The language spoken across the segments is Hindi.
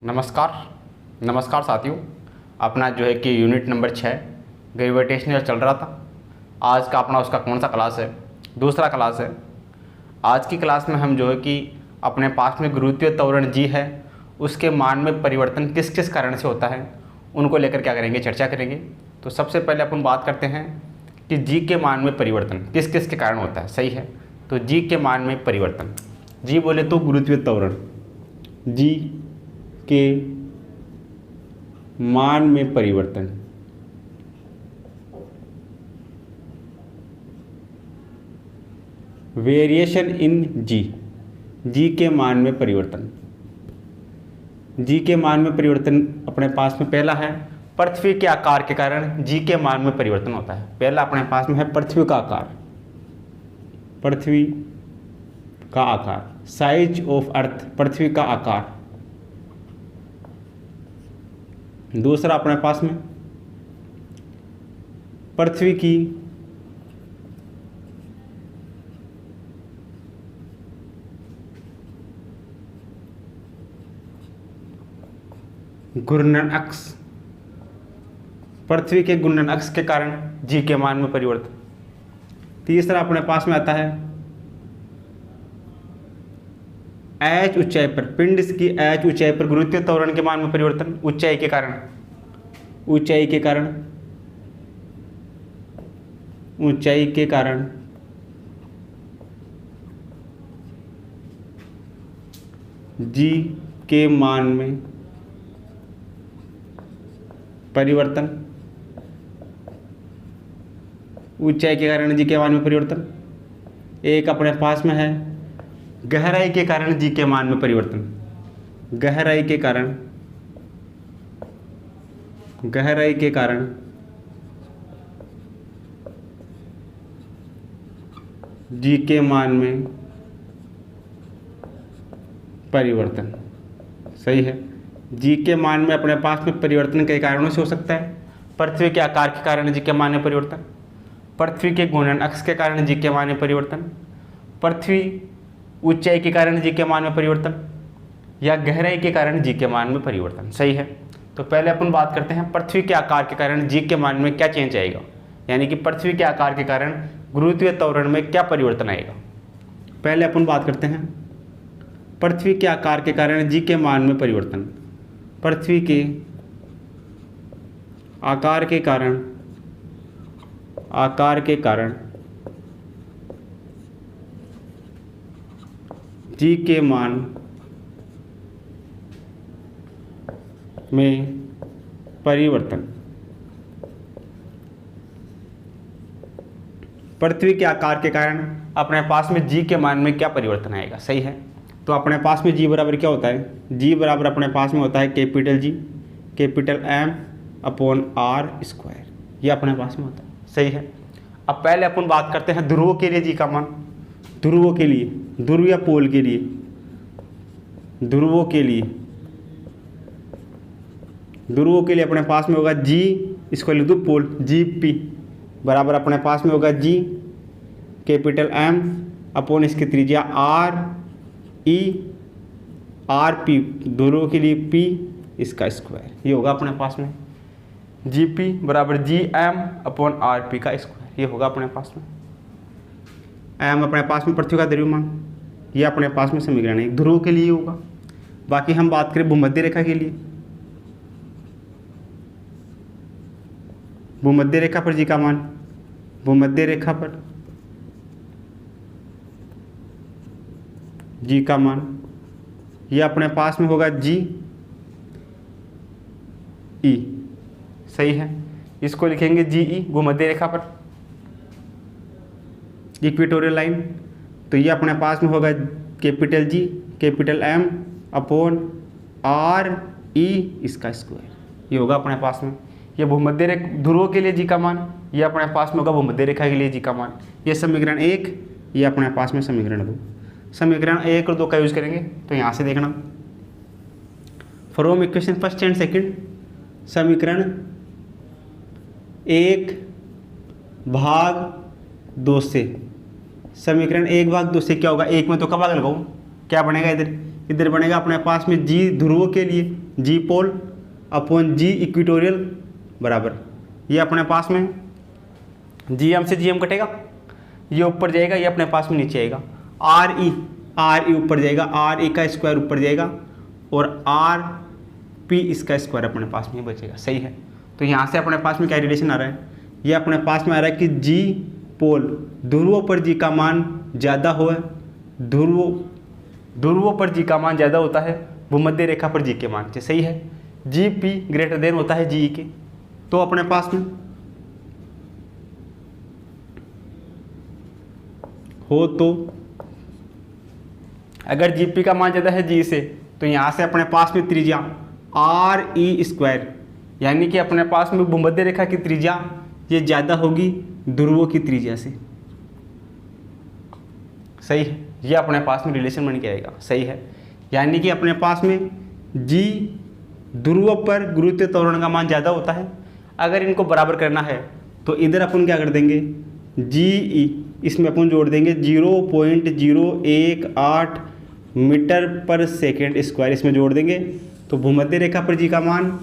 नमस्कार नमस्कार साथियों। अपना जो है कि यूनिट नंबर 6 ग्रेविटेशनल चल रहा था। आज का अपना उसका कौन सा क्लास है? दूसरा क्लास है। आज की क्लास में हम जो है कि अपने पास में गुरुत्वीय त्वरण जी है, उसके मान में परिवर्तन किस किस कारण से होता है उनको लेकर क्या करेंगे, चर्चा करेंगे। तो सबसे पहले अपन बात करते हैं कि जी के मान में परिवर्तन किस किस के कारण होता है। सही है, तो जी के मान में परिवर्तन, जी बोले तो गुरुत्वीय त्वरण, जी के मान में परिवर्तन, वेरिएशन इन जी, जी के मान में परिवर्तन। जी के मान में परिवर्तन अपने पास में पहला है पृथ्वी के आकार के कारण जी के मान में परिवर्तन होता है। पहला अपने पास में है पृथ्वी का आकार, पृथ्वी का आकार, साइज ऑफ अर्थ, पृथ्वी का आकार। दूसरा अपने पास में पृथ्वी की घूर्णन अक्ष, पृथ्वी के घूर्णन अक्ष के कारण जी के मान में परिवर्तन। तीसरा अपने पास में आता है एच ऊंचाई पर, पिंड की एच ऊंचाई पर गुरुत्वीय त्वरण के मान में परिवर्तन, ऊंचाई के कारण, ऊंचाई के कारण, ऊंचाई के कारण जी के मान में परिवर्तन, ऊंचाई के कारण जी के मान में परिवर्तन। एक अपने पास में है गहराई के कारण जी के मान में परिवर्तन, गहराई के कारण, गहराई के कारण जी के मान में परिवर्तन। सही है, जी के मान में अपने पास में परिवर्तन कई कारणों से हो सकता है। पृथ्वी के आकार के कारण जी के मान में परिवर्तन, पृथ्वी के घूर्णन अक्ष के कारण जी के मान में परिवर्तन, पृथ्वी ऊंचाई के कारण जी के मान में परिवर्तन, या गहराई के कारण जी के मान में परिवर्तन। सही है, तो पहले अपन बात करते हैं पृथ्वी के आकार के कारण जी के मान में क्या चेंज आएगा, यानी कि पृथ्वी के आकार के कारण गुरुत्वीय त्वरण में क्या परिवर्तन आएगा। पहले अपन बात करते हैं पृथ्वी के आकार के कारण जी के मान में परिवर्तन। पृथ्वी के आकार के कारण, आकार के कारण जी के मान में परिवर्तन। पृथ्वी के आकार के कारण अपने पास में जी के मान में क्या परिवर्तन आएगा। सही है, तो अपने पास में जी बराबर क्या होता है, जी बराबर अपने पास में होता है capital G, capital M upon R square, ये अपने पास में होता है। सही है, अब पहले अपन बात करते हैं ध्रुवों के लिए जी का मान, ध्रुवों के लिए, ध्रुव या पोल के लिए, ध्रुवों के लिए, ध्रुवों के लिए अपने पास में होगा जी, इसको लिख दो पोल, जी पी बराबर अपने पास में होगा जी कैपिटल एम अपॉन इसकी त्रिज्या आर ई, आर पी, ध्रुवों के लिए पी इसका स्क्वायर, ये होगा अपने पास में जी पी बराबर G M upon R P का स्क्वायर, ये होगा अपने पास में। एम अपने पास में पृथ्वी का द्रव्यमान, ये अपने पास में समीकरण है, ध्रुव के लिए होगा। बाकी हम बात करें भूमध्य रेखा के लिए, भूमध्य रेखा पर जी का मान, भूमध्य रेखा पर जी का मान, ये अपने पास में होगा जी ई। सही है, इसको लिखेंगे जी ई, भूमध्य रेखा पर इक्वेटोरियल लाइन, तो ये अपने पास में होगा capital G capital M upon R E इसका स्क्वायर, ये होगा अपने पास में। ये भूमध्य रेखा ध्रुवों के लिए जी का मान, ये अपने पास में होगा भूमध्य रेखा के लिए जी का मान, ये समीकरण 1, ये अपने पास में समीकरण 2। समीकरण 1 और 2 का यूज करेंगे, तो यहाँ से देखना from equation first and second, समीकरण 1 भाग 2 से, समीकरण 1 भाग 2 से क्या होगा, 1 में तो का भाग लगाऊँ, क्या बनेगा इधर, इधर बनेगा अपने पास में जी ध्रुवों के लिए, जी पोल अपॉन जी इक्वेटोरियल बराबर, ये अपने पास में जी एम से जी एम कटेगा, ये ऊपर जाएगा, ये अपने पास में नीचे आएगा, आर ई ऊपर जाएगा, आर ई का स्क्वायर ऊपर जाएगा और आर पी इसका स्क्वायर अपने पास में बचेगा। सही है। तो यहाँ से अपने पास में क्या रिलेशन आ रहा है, ये अपने पास में आ रहा है कि जी पोल ध्रुवों पर जी का मान ज़्यादा हो, ध्रुवों पर जी का मान ज़्यादा होता है भूमध्य रेखा पर जी के मान से। सही है। जी पी ग्रेटर देन होता है जी ई के। तो अपने पास में हो तो अगर जी पी का मान ज़्यादा है जी से, तो यहाँ से अपने पास में त्रिज्या आर ई स्क्वायर, यानी कि अपने पास में भूमध्य रेखा की त्रिज्या ये ज़्यादा होगी ध्रुवों की त्रिज्या से। सही है। ये अपने पास में रिलेशन बन के आएगा। सही है। यानी कि अपने पास में जी ध्रुवों पर गुरुत्वीय त्वरण का मान ज़्यादा होता है। अगर इनको बराबर करना है तो इधर अपन क्या कर देंगे, जी ई इसमें अपन जोड़ देंगे 0.018 मीटर पर सेकेंड स्क्वायर, इसमें जोड़ देंगे तो भूमध्य रेखा पर जी का मान,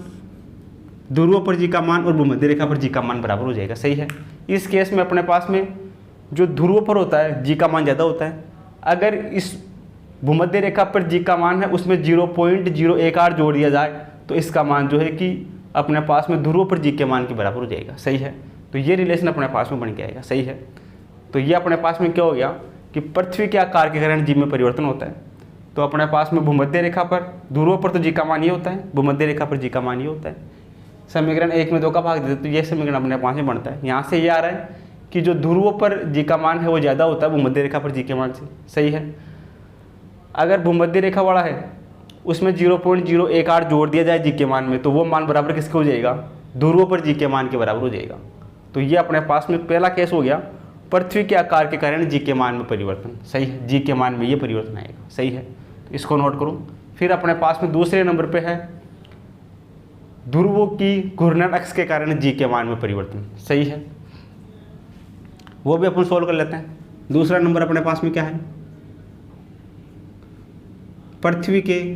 ध्रुवों पर जी का मान और भूमध्य रेखा पर जी का मान बराबर हो जाएगा। सही है। इस केस में अपने पास में जो ध्रुवों पर होता है जी का मान ज़्यादा होता है, अगर इस भूमध्य रेखा पर जी का मान है उसमें 0.018 जोड़ दिया जाए तो इसका मान जो है कि अपने पास में ध्रुवों पर जी के मान के बराबर हो जाएगा। सही है। तो ये रिलेशन अपने पास में बन के आएगा। सही है। तो ये अपने पास में क्या हो गया कि पृथ्वी के आकार के कारण जी में परिवर्तन होता है। तो अपने पास में भूमध्य रेखा पर, ध्रुवों पर तो जी का मान ये होता है, भूमध्य रेखा पर जी का मान ये होता है। समीकरण 1 में 2 का भाग देते तो ये समीकरण अपने पास में बनता है। यहाँ से ये आ रहा है कि जो ध्रुवों पर जी का मान है वो ज़्यादा होता है भूमध्य रेखा पर जी के मान से। सही है। अगर भूमध्य रेखा वाला है उसमें 0.018 जोड़ दिया जाए जी के मान में तो वो मान बराबर किसके हो जाएगा, ध्रुवों पर जी के मान के बराबर हो जाएगा। तो ये अपने पास में पहला केस हो गया, पृथ्वी के आकार के कारण जी के मान में परिवर्तन। सही है। जी के मान में ये परिवर्तन आएगा। सही है। तो इसको नोट करो। फिर अपने पास में दूसरे नंबर पे है ध्रुवों की घूर्णन अक्ष के कारण जी के मान में परिवर्तन। सही है। वो भी अपन सोल्व कर लेते हैं। दूसरा नंबर अपने पास में क्या है, पृथ्वी के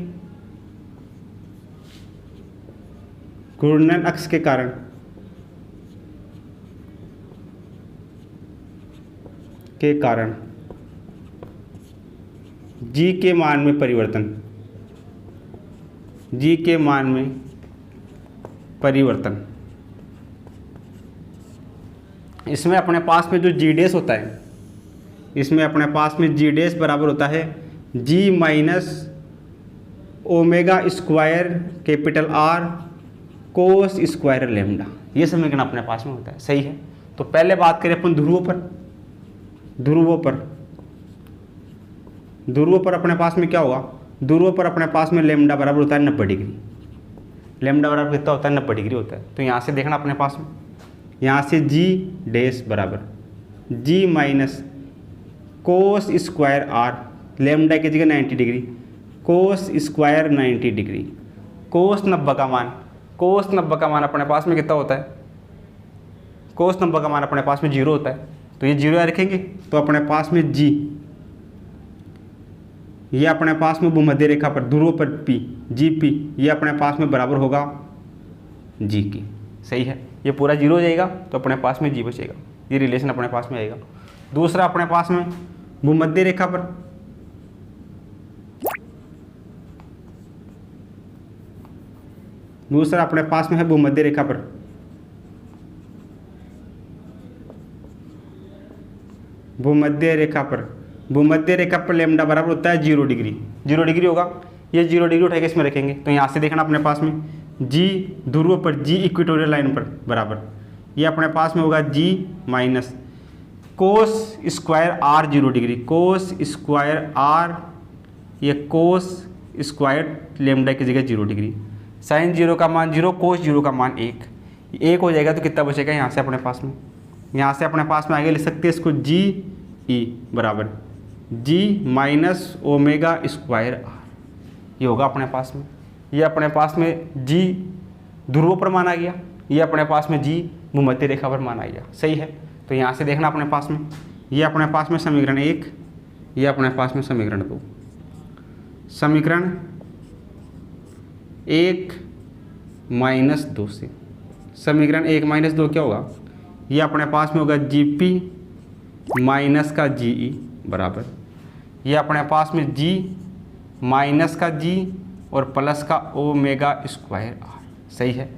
घूर्णन अक्ष के कारण जी के मान में परिवर्तन, जी के मान में परिवर्तन। इसमें अपने पास में जो जी डैश होता है, इसमें अपने पास में जी डैश बराबर होता है G minus omega square capital R cos square lambda. ये समीकरण अपने पास में होता है। सही है। तो पहले बात करें अपन ध्रुवों पर अपने पास में क्या होगा, ध्रुवों पर अपने पास में लेमडा बराबर होता है 90 डिग्री। लेमडा बराबर कितना होता है, 90 डिग्री होता है। तो यहाँ से देखना अपने पास में, यहाँ से जी डैश बराबर G minus cos square R, lambda की जगह 90 degree, cos square 90 degree, cos 90 का मान, कोस 90 का मान अपने पास में कितना होता है, कोस 90 का मान अपने पास में 0 होता है। तो ये 0 रखेंगे तो अपने पास में जी, ये अपने पास में भूमध्य रेखा पर ध्रुवों पर पी, जी पी, ये अपने पास में बराबर होगा जी की। सही है। ये पूरा 0 हो जाएगा तो अपने पास में जी बचेगा। ये रिलेशन अपने पास में आएगा। दूसरा अपने पास में भूमध्य रेखा पर, दूसरा अपने पास में है भूमध्य रेखा पर, भूमध्य रेखा पर लेमडा बराबर होता है 0 डिग्री। 0 डिग्री होगा, ये 0 डिग्री उठा के इसमें रखेंगे। तो यहाँ से देखना अपने पास में जी ध्रुवों पर, जी इक्वेटोरियल लाइन पर बराबर, ये अपने पास में होगा G minus cos square R 0 degree, cos square R, ये कोस स्क्वायर लेमडा की जगह 0 डिग्री, साइन 0 का मान 0, कोस 0 का मान 1 हो जाएगा। तो कितना बचेगा यहाँ से अपने पास में, यहाँ से अपने पास में आगे लिख सकते हैं इसको जी ई बराबर G minus omega square R, ये होगा अपने पास में। ये अपने पास में जी ध्रुवों पर मान आ गया, ये अपने पास में जी भूमध्य रेखा पर मान आ गया। सही है। तो यहाँ से देखना अपने पास में, ये अपने पास में समीकरण 1, ये अपने पास में समीकरण 2। समीकरण 1 माइनस 2 से। समीकरण 1 माइनस 2 क्या होगा, ये अपने पास में होगा GP माइनस का GE बराबर, ये अपने पास में G माइनस का G और प्लस का ओमेगा स्क्वायर R। सही है।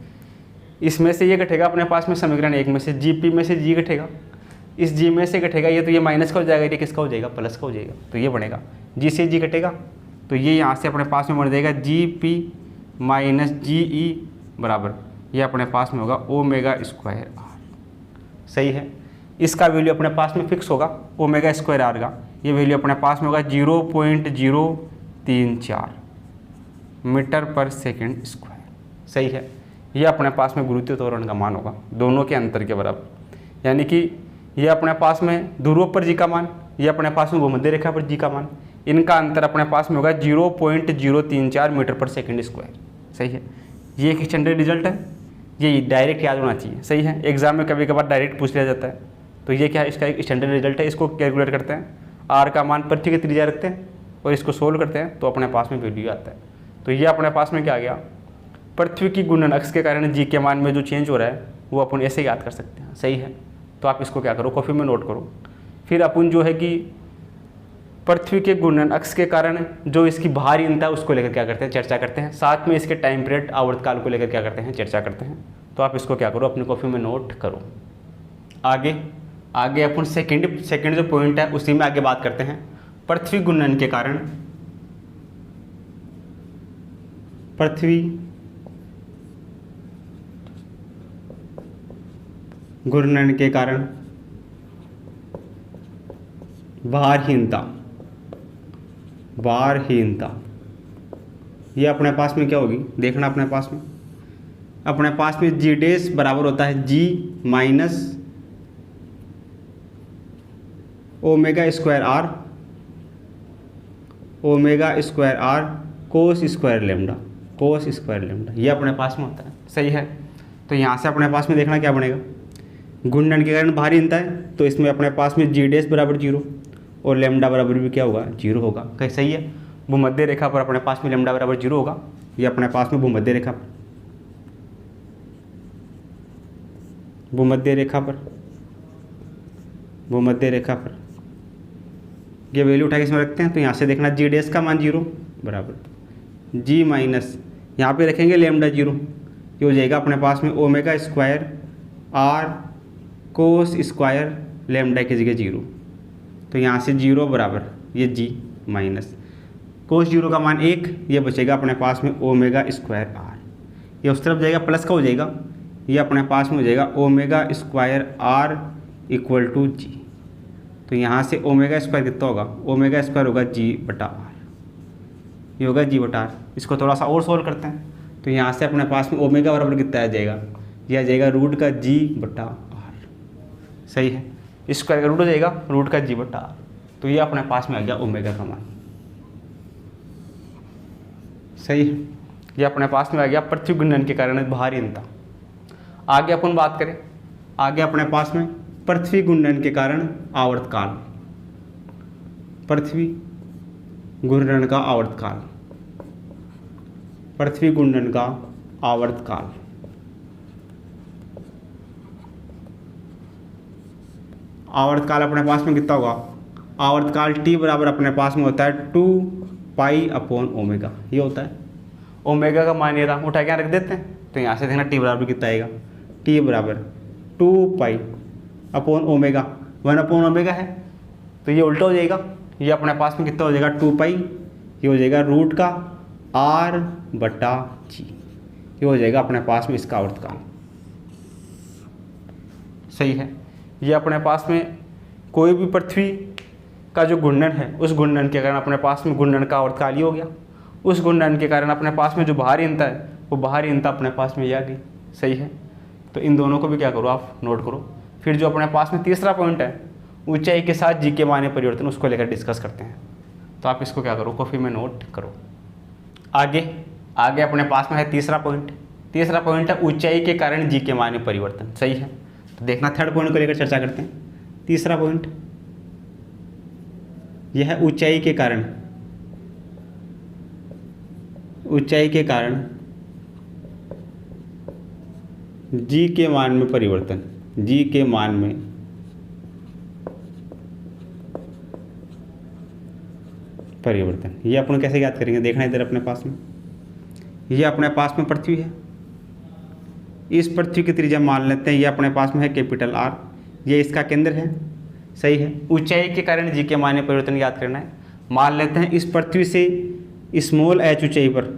इसमें से ये घटेगा अपने पास में समीकरण 1 में से GP में से G घटेगा, इस G में से घटेगा ये, तो ये माइनस का हो जाएगा, ये किसका हो जाएगा, प्लस का हो जाएगा, तो ये बनेगा G से G घटेगा, तो ये यहाँ से अपने पास में बन जाएगा GP माइनस GE बराबर, ये अपने पास में होगा ओमेगा स्क्वायर R। सही है। इसका वैल्यू अपने पास में फिक्स होगा, ओमेगा स्क्वायर R का ये वैल्यू अपने पास में होगा 0.034 मीटर पर सेकंड स्क्वायर। सही है। ये अपने पास में गुरुत्वीय त्वरण का मान होगा दोनों के अंतर के बराबर, यानी कि ये अपने पास में ध्रुव पर जी का मान, ये अपने पास में भूमध्य रेखा पर जी का मान, इनका अंतर अपने पास में होगा 0.034 मीटर पर सेकंड स्क्वायर। सही है। ये एक स्टैंडर्ड रिजल्ट है, ये डायरेक्ट याद होना चाहिए। सही है। एग्जाम में कभी कभार डायरेक्ट पूछ लिया जाता है, तो ये क्या है, इसका एक स्टैंडर्ड रिजल्ट है। इसको कैलकुलेट करते हैं, R का मान पृथ्वी की त्रिज्या रखते हैं और इसको सोल्व करते हैं तो अपने पास में वैल्यू आता है। तो ये अपने पास में क्या आ गया, पृथ्वी की घूर्णन अक्ष के कारण जी के मान में जो चेंज हो रहा है वो अपन ऐसे याद कर सकते हैं। सही है। तो आप इसको क्या करो, कॉपी में नोट करो। फिर अपन जो है कि पृथ्वी के घूर्णन अक्ष के कारण जो इसकी भारीहीनता है उसको लेकर क्या करते हैं, चर्चा करते हैं। साथ में इसके टाइम पीरियड आवर्तकाल को लेकर क्या करते हैं, चर्चा करते हैं। तो आप इसको क्या करो, अपनी कॉपी में नोट करो। आगे अपन सेकंड जो पॉइंट है उसी में आगे बात करते हैं। पृथ्वी घूर्णन के कारण भारहीनता ये अपने पास में क्या होगी, देखना अपने पास में G डैश बराबर होता है G minus omega square R कोस स्क्वायर लेमडा, ये अपने पास में होता है। सही है। तो यहाँ से अपने पास में देखना क्या बनेगा, घूर्णन के कारण भारीहीनता है तो इसमें अपने पास में G डैश बराबर 0 और लेमडा बराबर भी क्या होगा, 0 होगा। कहीं सही है। भूमध्य रेखा पर अपने पास में लेमडा बराबर 0 होगा, ये अपने पास में भूमध्य रेखा पर ये वैल्यू उठा के इसमें रखते हैं। तो यहाँ से देखना G डैश का मान 0 बराबर G माइनस यहाँ पे रखेंगे लेमडा 0, ये हो जाएगा अपने पास में ओमेगा स्क्वायर R कोस स्क्वायर लेमडा की जगह 0। तो यहाँ से 0 बराबर ये G माइनस कोस 0 का मान 1, ये बचेगा अपने पास में ओमेगा स्क्वायर R, ये उस तरफ जाएगा प्लस का हो जाएगा, ये अपने पास में हो जाएगा omega square R equal to G। तो यहाँ से ओमेगा स्क्वायर कितना होगा, ओमेगा स्क्वायर होगा G बटा R, ये होगा G बटा R। इसको थोड़ा सा और सोल्व करते हैं तो यहाँ से अपने पास में ओमेगा बराबर कितना आ जाएगा, यह आ जाएगा रूट का G बटा R। सही है। स्क्वायर का रूट हो जाएगा रूट का G बटा R, तो ये अपने पास में आ गया ओमेगा का मान। सही है। ये अपने पास में आ गया पृथ्वी घूर्णन के कारण भारीहीनता। आगे अपन बात करें, आगे अपने पास में पृथ्वी घूर्णन के कारण आवर्तकाल, पृथ्वी घूर्णन का आवर्तकाल। आवर्तकाल अपने पास में कितना होगा, आवर्तकाल T बराबर अपने पास में होता है 2 पाई अपॉन ओमेगा, ये होता है। ओमेगा का मान ये रहा, उठा के रख देते हैं। तो यहाँ से देखना T बराबर कितना आएगा, T बराबर 2 pi upon omega, 1 upon omega है तो ये उल्टा हो जाएगा, ये अपने पास में कितना हो जाएगा 2 पाई, ये हो जाएगा रूट का R बटा G, ये हो जाएगा अपने पास में इसका आवर्तकाल। सही है। ये अपने पास में कोई भी पृथ्वी का जो घूर्णन है उस घूर्णन के कारण अपने पास में घूर्णन का आवर्तकाल ही हो गया। उस घूर्णन के कारण अपने पास में जो भारीहीनता है वो भारीहीनता अपने पास में ये आ गई। सही है। तो इन दोनों को भी क्या करो, आप नोट करो। फिर जो अपने पास में तीसरा पॉइंट है ऊंचाई के साथ जी के मान में परिवर्तन, उसको लेकर डिस्कस करते हैं। तो आप इसको क्या करो, कॉपी में नोट करो। आगे अपने पास में है तीसरा पॉइंट है ऊंचाई के कारण जी के मान में परिवर्तन। सही है। तो देखना थर्ड पॉइंट को लेकर चर्चा करते हैं। तीसरा पॉइंट यह है ऊंचाई के कारण जी के मान में परिवर्तन, जी के मान में परिवर्तन, ये अपन कैसे याद करेंगे? देखना इधर अपने पास में, ये अपने पास में पृथ्वी है, इस पृथ्वी की त्रिज्या मान लेते हैं, ये अपने पास में है कैपिटल आर, ये इसका केंद्र है, सही है। ऊंचाई के कारण जी के मान में परिवर्तन याद करना है। मान लेते हैं इस पृथ्वी से स्मॉल एच ऊंचाई पर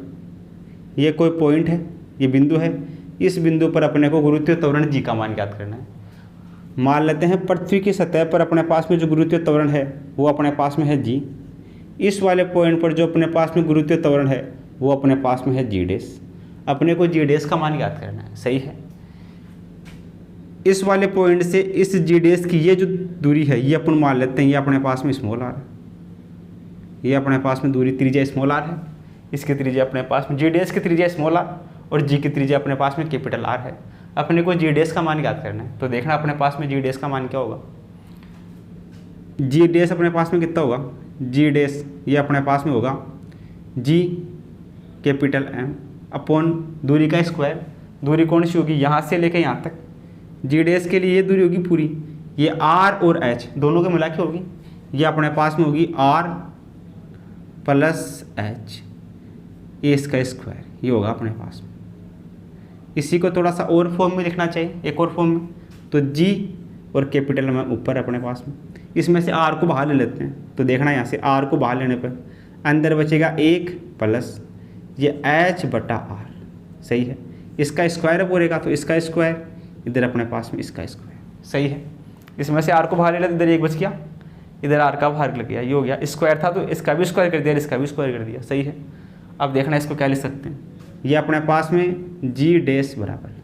ये कोई पॉइंट है, ये बिंदु है, इस बिंदु पर अपने को गुरुत्वीय त्वरण जी का मान याद करना है। मान लेते हैं पृथ्वी की सतह पर अपने पास में जो गुरुत्वीय त्वरण है वो अपने पास में है जी, इस वाले पॉइंट पर जो अपने पास में गुरुत्वीय त्वरण है वो अपने पास में है जी डैश, अपने को जी डैश का मान याद करना है, सही है। इस वाले पॉइंट से इस जी डैश की ये जो दूरी है ये अपन मान लेते हैं ये अपने पास में स्मॉल आर है, ये अपने पास में दूरी त्रिज्या स्मॉल आर है, इसकी त्रिज्या अपने पास में जी डैश की त्रिज्या स्मॉल आर और जी की त्रिज्या अपने पास में कैपिटल आर है। अपने को जी डैश का मान याद करना है, तो देखना अपने पास में जी डैश का मान क्या होगा। जी डैश अपने पास में कितना होगा, जी डैश ये अपने पास में होगा जी कैपिटल एम अपॉन दूरी का स्क्वायर। दूरी कौन सी होगी, यहाँ से लेकर यहाँ तक, जी डैश के लिए ये दूरी होगी पूरी, ये आर और एच दोनों के मिला के होगी, ये अपने पास में होगी आर प्लस एच, ये इसका स्क्वायर, ये होगा अपने पास में। इसी को थोड़ा सा और फॉर्म में लिखना चाहिए, एक और फॉर्म में, तो जी और कैपिटल में ऊपर अपने पास में, इसमें से आर को बाहर ले लेते हैं, तो देखना यहाँ से आर को बाहर लेने पर अंदर बचेगा एक प्लस ये एच बटा आर, सही है। इसका स्क्वायर है पूरे का, तो इसका स्क्वायर, इधर अपने पास में इसका स्क्वायर, सही है। इसमें से आर को बाहर ले लेते, इधर एक बच गया, इधर आर का बाहर लग गया, ये हो गया। स्क्वायर था तो इसका भी स्क्वायर कर दिया, इसका भी स्क्वायर कर दिया, सही है। अब देखना इसको क्या लिख सकते हैं, ये अपने पास में जी डैश बराबर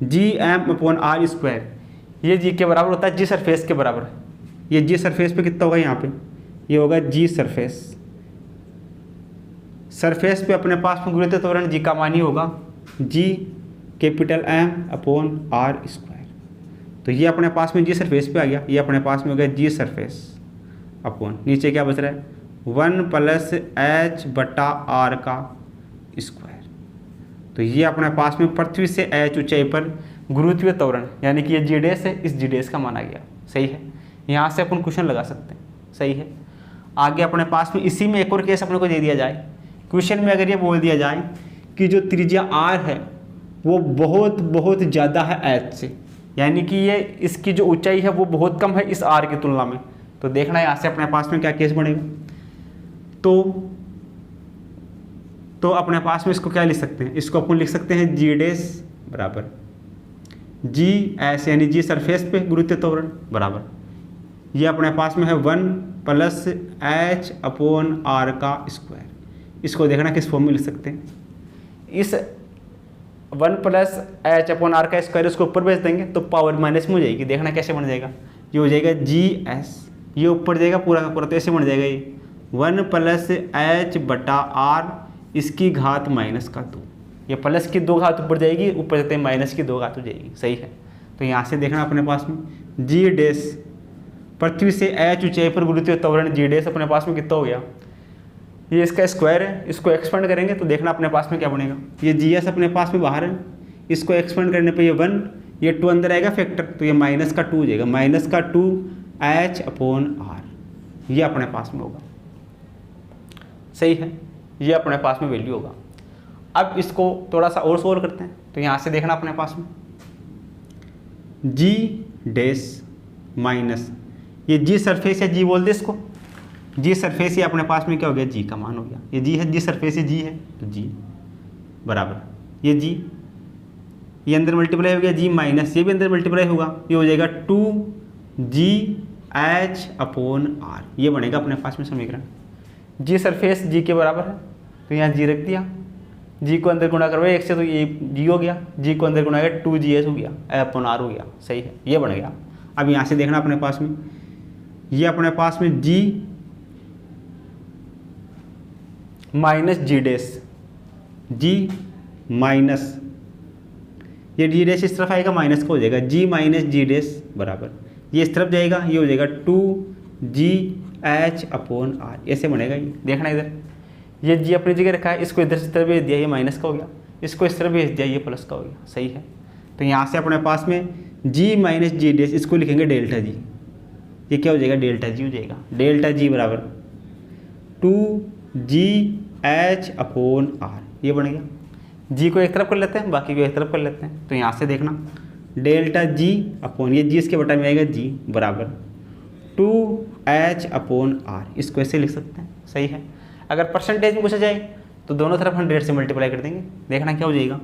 G M upon R square, ये जी के बराबर होता है जी सरफेस के बराबर है। ये जी सरफेस पे कितना होगा, यहाँ पे ये होगा जी सरफेस, सरफेस पे अपने पास में गुरुत्वीय त्वरण जी का मान ही होगा G capital M upon R square. तो ये अपने पास में जी सरफेस पे आ गया, ये अपने पास में हो गया जी सरफेस अपॉन नीचे क्या बच रहा है 1 प्लस एच बटा आर का स्क्वायर। तो ये अपने पास में पृथ्वी से एच ऊंचाई पर गुरुत्वीय त्वरण यानी कि ये जी डैश है, इस जी डैश का मान आ गया, सही है। यहाँ से अपन क्वेश्चन लगा सकते हैं, सही है। आगे अपने पास में इसी में एक और केस अपने को दे दिया जाए, क्वेश्चन में अगर ये बोल दिया जाए कि जो त्रिज्या आर है वो बहुत बहुत ज़्यादा है एच से, यानी कि ये इसकी जो ऊंचाई है वो बहुत कम है इस आर की तुलना में, तो देखना यहाँ से अपने पास में क्या केस बनेगा। तो अपने पास में इसको क्या लिख सकते हैं, इसको अपन लिख सकते हैं जी डैश बराबर जी एस यानी जी सरफेस पे गुरुत्वीय त्वरण बराबर, ये अपने पास में है 1 प्लस एच अपॉन आर का स्क्वायर। इसको देखना किस फॉर्म में लिख सकते हैं, इस 1 प्लस एच अपॉन आर का स्क्वायर इसको ऊपर भेज देंगे तो पावर माइनस में हो जाएगी। देखना कैसे बन जाएगा, ये हो जाएगा जी एस, ये ऊपर जाएगा पूरा का पूरा, तो ऐसे बन जाएगा ये 1 प्लस एच बटा आर इसकी घात माइनस का 2, ये प्लस की 2 घात ऊपर जाएगी, ऊपर जाते हैं माइनस की 2 घात हो जाएगी, सही है। तो यहाँ से देखना अपने पास में जी डैश पृथ्वी से एच ऊंचाई पर गुरुत्वीय त्वरण जी डैश अपने पास में कितना हो गया, ये इसका स्क्वायर है, इसको एक्सपेंड करेंगे तो देखना अपने पास में क्या बनेगा, ये जी एस अपने पास में बाहर है, इसको एक्सपेंड करने पे ये 1 ये 2 अंदर आएगा फैक्टर, तो ये माइनस का 2 हो जाएगा, माइनस का 2 एच अपॉन आर, ये अपने पास में होगा, सही है। ये अपने पास में वैल्यू होगा। अब इसको थोड़ा सा और सोल्व करते हैं, तो यहाँ से देखना अपने पास में जी डैश माइनस ये जी सरफेस है, जी बोल दे इसको, जी सरफेस ये अपने पास में क्या हो गया, जी का मान हो गया, ये जी है, जी सरफेस ये जी है, तो जी बराबर ये जी, ये अंदर मल्टीप्लाई हो गया जी माइनस ये भी अंदर मल्टीप्लाई होगा, ये हो जाएगा 2 जी एच अपॉन आर, ये बनेगा अपने पास में समीकरण। जी सरफेस जी के बराबर है तो यहाँ जी रख दिया, जी को अंदर गुणा करवाए 1 से तो ये जी हो गया, जी को अंदर गुणा कर 2 जी एस हो गया, अपॉन आर हो गया, सही है, ये बन गया। अब यहाँ से देखना अपने पास में ये अपने पास में जी माइनस जी डैश, जी माइनस ये जी डैश इस तरफ आएगा माइनस का हो जाएगा, जी माइनस जी डैश बराबर ये इस तरफ जाएगा, ये हो जाएगा 2 जी एच अपॉन आर, ऐसे बनेगा ये। देखना इधर ये जी अपनी जगह रखा है, इसको इधर से तरफ भेज दिया, ये माइनस का हो गया, इसको इस तरफ भेज दिया, ये प्लस का हो गया, सही है। तो तो यहाँ से अपने पास में जी माइनस जी डैश, इसको लिखेंगे डेल्टा जी। ये क्या हो जाएगा, डेल्टा जी हो जाएगा। डेल्टा जी बराबर 2GH/R, ये बन गया। जी को एक तरफ कर लेते हैं, बाकी को एक तरफ कर लेते हैं। तो यहाँ से देखना डेल्टा जी अपॉन, ये जी इसके बटा में आएगा जी, बराबर 2H/R, इसको ऐसे लिख सकते हैं। सही है। अगर परसेंटेज में पूछा जाए तो दोनों तरफ 100 से मल्टीप्लाई कर देंगे। देखना क्या हो जाएगा,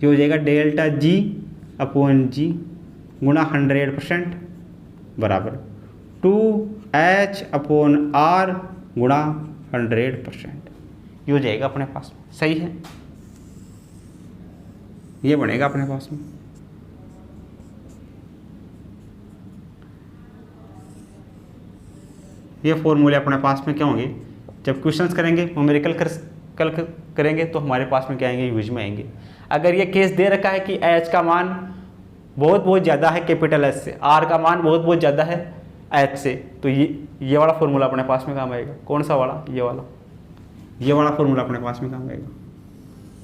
ये हो जाएगा डेल्टा जी अपॉन जी गुणा 100% बराबर 2H/R गुणा 100%, ये हो जाएगा अपने पास में। सही है, ये बनेगा अपने पास में। ये फॉर्मूले अपने पास में क्या होंगे, जब क्वेश्चंस करेंगे न्यूमेरिकल कल करेंगे तो हमारे पास में क्या आएंगे, यूज में आएंगे। अगर ये केस दे रखा है कि एच का मान बहुत ज़्यादा है कैपिटल एच से, आर का मान बहुत ज़्यादा है एच से, तो ये वाला फॉर्मूला अपने पास में काम आएगा। कौन सा वाला, ये वाला फॉर्मूला अपने पास में काम आएगा।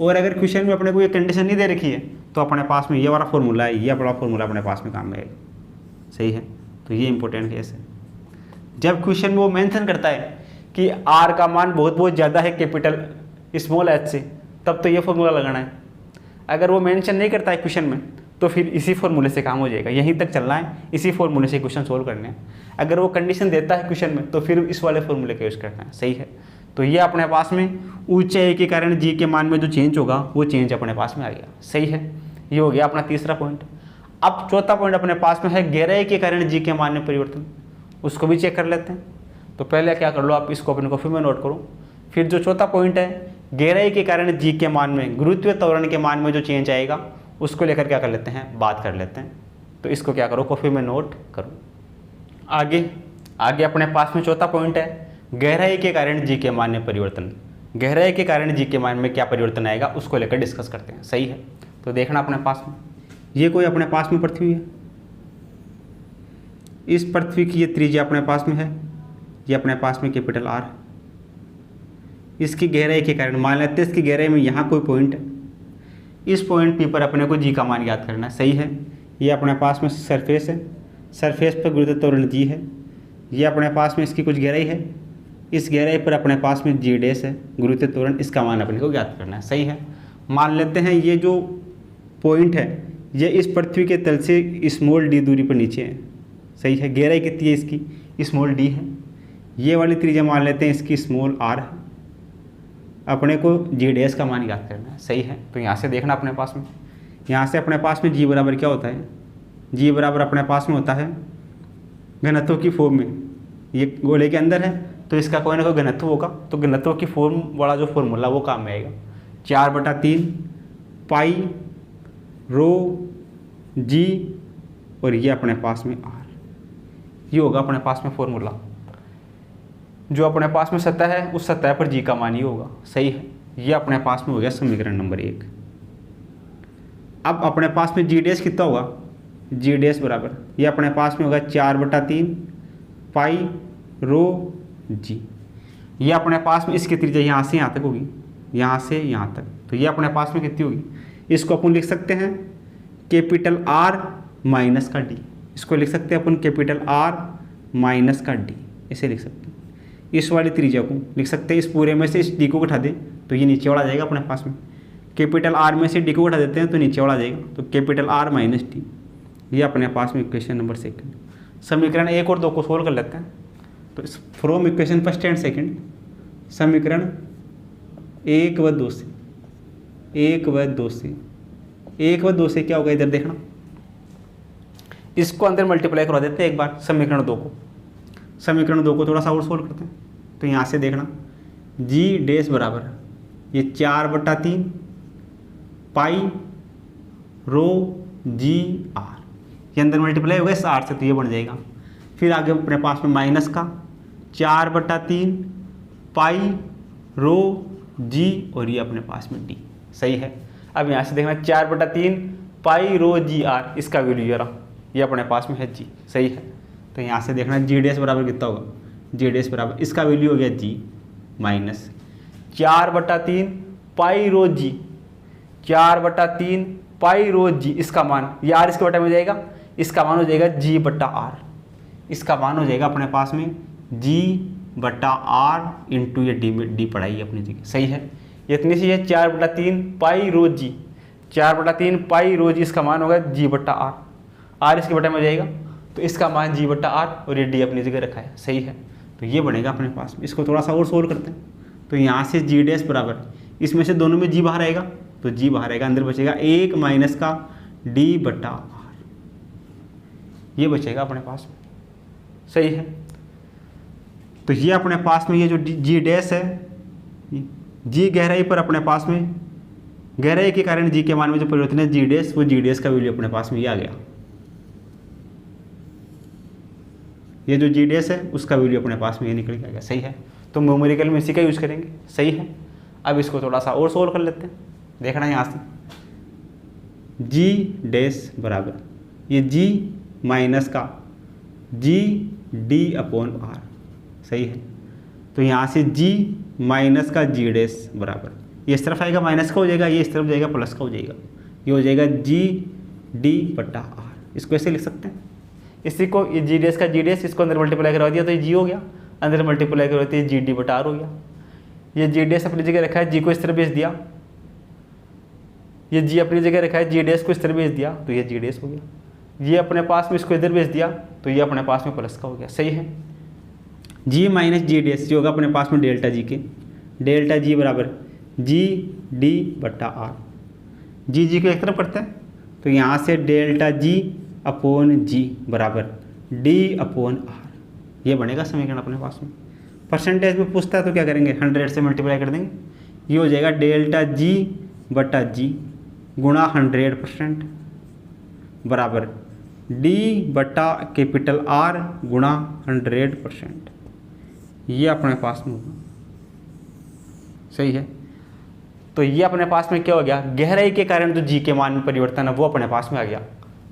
और अगर क्वेश्चन में अपने को ये कंडीशन नहीं दे रखी है तो अपने पास में ये वाला फॉर्मूला है, ये वाला फॉर्मूला अपने पास में काम आएगा। सही है, तो ये इंपॉर्टेंट केस है। जब क्वेश्चन में वो मेंशन करता है कि आर का मान बहुत ज़्यादा है कैपिटल स्मॉल एच से, तब तो ये फॉर्मूला लगाना है। अगर वो मेंशन नहीं करता है क्वेश्चन में तो फिर इसी फॉर्मूले से काम हो जाएगा। यहीं तक चलना है, इसी फॉर्मूले से क्वेश्चन सोल्व करने हैं। अगर वो कंडीशन देता है क्वेश्चन में तो फिर इस वाले फॉर्मूले का यूज़ करना है। सही है, तो ये अपने पास में ऊंचाई के कारण जी के मान में जो चेंज होगा वो चेंज अपने पास में आ गया। सही है, ये हो गया अपना तीसरा पॉइंट। अब चौथा पॉइंट अपने पास में है गहराई के कारण जी के मान में परिवर्तन, उसको भी चेक कर लेते हैं। तो पहले क्या कर लो, आप इसको अपने कॉपी में नोट करो। फिर जो चौथा पॉइंट है गहराई के कारण जी के मान में, गुरुत्वीय त्वरण के मान में जो चेंज आएगा उसको लेकर क्या कर लेते हैं, बात कर लेते हैं। तो इसको क्या करो, कॉपी में नोट करो। आगे अपने पास में चौथा पॉइंट है गहराई के कारण जी के मान में परिवर्तन। गहराई के कारण जी के मान में क्या परिवर्तन आएगा उसको लेकर डिस्कस करते हैं। सही है, तो देखना अपने पास में ये कोई अपने पास में पृथ्वी है, इस पृथ्वी की ये त्रिज्या अपने पास में है, ये अपने पास में कैपिटल आर। इसकी गहराई के कारण मान लेते हैं इसकी गहराई में यहाँ कोई पॉइंट है, इस पॉइंट पी पर अपने को जी का मान याद करना है। सही है, ये अपने पास में सरफेस है, सरफेस पर गुरुत्वीय त्वरण जी है, ये अपने पास में इसकी कुछ गहराई है, इस गहराई पर अपने पास में जी डैश है गुरुत्वीय त्वरण, इसका मान अपने को ज्ञात करना है। सही है, मान लेते हैं ये जो पॉइंट है ये इस पृथ्वी के तल से स्मॉल डी दूरी पर नीचे है। सही है, गहराई कितनी है इसकी, स्मॉल डी है। ये वाली त्रिज्या मान लेते हैं इसकी स्मॉल आर है, अपने को जी डैश का मान याद करना है। सही है, तो यहाँ से देखना अपने पास में, यहाँ से अपने पास में जी बराबर क्या होता है, जी बराबर अपने पास में होता है घनत्व की फॉर्म में, ये गोले के अंदर है तो इसका कोई ना कोई घनत्व होगा, तो घनत्व की फॉर्म वाला जो फॉर्मूला वो काम में आएगा 4/3 पाई रो जी और ये अपने पास में आर, ये होगा अपने पास में फॉर्मूला। जो अपने पास में सतह है उस सतह पर जी का मान ही होगा। सही है, ये अपने पास में हो गया समीकरण नंबर 1। अब अपने पास में जी डैश कितना होगा, जी डैश बराबर ये अपने पास में होगा 4/3 पाई रो जी। ये अपने पास में इसकी त्रिज्या यहाँ से यहाँ तक होगी, यहाँ से यहाँ तक, तो ये अपने पास में कितनी होगी, इसको अपन लिख सकते हैं कैपिटल आर माइनस का डी, इसको लिख सकते हैं अपन कैपिटल आर माइनस का डी, ऐसे लिख सकते हैं। इस वाली त्रिज्या को लिख सकते हैं, इस पूरे में से इस डी को उठा दें तो ये नीचे वाला आ जाएगा अपने पास में, कैपिटल आर में से डी को उठा देते हैं तो नीचे वाला आ जाएगा, तो कैपिटल आर माइनस डी, ये अपने पास में इक्वेशन नंबर 2। समीकरण 1 और 2 को सोल्व कर लेते हैं। तो from equation first and second, समीकरण 1 व 2 से, 1 व 2 से, 1 व 2 से क्या होगा, इधर देखना, इसको अंदर मल्टीप्लाई करवा देते हैं एक बार समीकरण 2 को। समीकरण 2 को थोड़ा सा और सोल्व करते हैं। तो यहाँ से देखना जी डैश बराबर ये 4/3 पाई रो जी आर, ये अंदर मल्टीप्लाई होगा इस आर से तो ये बन जाएगा। फिर आगे अपने पास में माइनस का 4/3 पाई रो जी और ये अपने पास में डी। सही है, अब यहाँ से देखना 4/3 पाई रो जी आर, इसका वैल्यू ये अपने पास में है जी। सही है, तो यहाँ से देखना जी डैश बराबर कितना होगा, जी डैश बराबर इसका वैल्यू हो गया जी माइनस 4/3 पाई रो जी, 4/3 पाई रो जी, इसका मान, ये आर इसके बटा में हो जाएगा, इसका मान हो जाएगा जी बट्टा आर, इसका मान हो जाएगा अपने पास में जी बट्टा आर इंटू ये डी पढ़ाई अपनी जगह, सही है। ये इतनी सी है 4/3 पाई रो जी, 4/3 पाई रो जी, इसका मान होगा जी बट्टा आर, आर इसके बटा में हो जाएगा, तो इसका मान जी बट्टा आर और ये डी अपनी जगह रखा है, सही है। तो ये बनेगा अपने पास में। इसको थोड़ा सा और सोल्व करते हैं। तो यहाँ से जी डैश बराबर, इसमें से दोनों में जी बाहर आएगा, तो जी बाहर आएगा, अंदर बचेगा 1 माइनस का डी बट्टा आर, ये बचेगा अपने पास में, सही है। तो ये अपने पास में ये जो जी डैश है, जी गहराई पर अपने पास में, गहराई के कारण जी के मान में जो परिवर्तन है जी डैश, वो जी डैश का वैल्यू अपने पास में ये आ गया। ये जो जी डैश है उसका वैल्यू अपने पास में ये निकल के आ गया, सही है। तो न्यूमेरिकल में इसी का यूज करेंगे, सही है। अब इसको थोड़ा सा और सोल्व कर लेते हैं। देखना है यहाँ से जी डैश बराबर ये जी माइनस का जी डी अपॉन आर, सही है। तो यहाँ से जी माइनस का जी डैश बराबर, ये इस तरफ आएगा माइनस का हो जाएगा, ये इस तरफ जाएगा प्लस का हो जाएगा, ये हो जाएगा जी डी बट्टा आर। इसको ऐसे लिख सकते हैं, इसी को ये जी डैश का जी डैश, इसको अंदर मल्टीप्लाई करवा दिया तो ये जी हो गया, अंदर मल्टीप्लाई करवा दिया जी डी बटा आर हो गया। ये जी डैश अपनी जगह रखा है, जी को इस तरफ भेज दिया, ये जी अपनी जगह रखा है, जी डैश को इस तरफ भेज दिया तो ये जी डैश हो गया। ये अपने पास में इसको इधर भेज दिया तो ये अपने पास में प्लस का हो गया, सही है। जी माइनस जी डैश जो होगा अपने पास में डेल्टा जी के, डेल्टा जी बराबर जी डी बट्टा आर, जी को एक तरफ करते हैं तो यहाँ से डेल्टा जी अपॉन जी बराबर डी अपॉन आर, ये बनेगा समीकरण अपने पास में। परसेंटेज में पूछता है तो क्या करेंगे, 100 से मल्टीप्लाई कर देंगे, ये हो जाएगा डेल्टा जी बट्टा जी गुणा 100% बराबर डी बट्टा कैपिटल आर गुणा 100%, ये अपने पास में होगा, सही है। तो ये अपने पास में क्या हो गया, गहराई के कारण जो जी के मान में परिवर्तन है वो अपने पास में आ गया।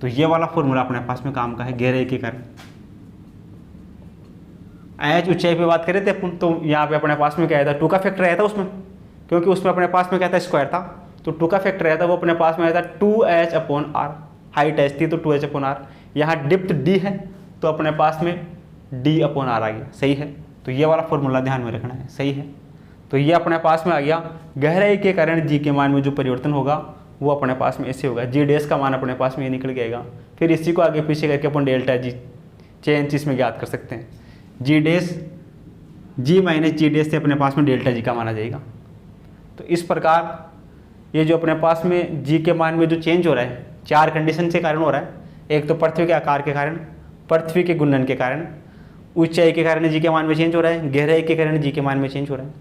तो ये वाला फॉर्मूला अपने पास में काम का है, गहराई के कारण। एच ऊंचाई पे बात करें थे अपन, तो यहाँ पे अपने पास में क्या आया था, 2 का फैक्टर आया था उसमें, क्योंकि उसमें अपने पास में क्या था, स्क्वायर था, तो 2 का फैक्टर आया था, वो अपने पास में आया था 2h upon are, height H थी तो 2h अपॉन आर, यहाँ डिप्थ डी है तो अपने पास में डी अपॉन आर आ गया, सही है। तो ये वाला फॉर्मूला ध्यान में रखना है, सही है। तो ये अपने पास में आ गया, गहराई के कारण जी के मान में जो परिवर्तन होगा वो अपने पास में ऐसे होगा, जी डैश का मान अपने पास में ये निकल गएगा। फिर इसी को आगे पीछे करके अपन डेल्टा जी चेंज इसमें ज्ञात कर सकते हैं, जी डैश जी माइनस जी डैश से अपने पास में डेल्टा जी का मान आ जाएगा। तो इस प्रकार ये जो अपने पास में जी के मान में जो चेंज हो रहा है 4 कंडीशन के कारण हो रहा है। एक तो पृथ्वी के आकार के कारण, पृथ्वी के घूर्णन के कारण, ऊंचाई के कारण जी के मान में चेंज हो रहा है, गहराई के कारण जी के मान में चेंज हो रहा है।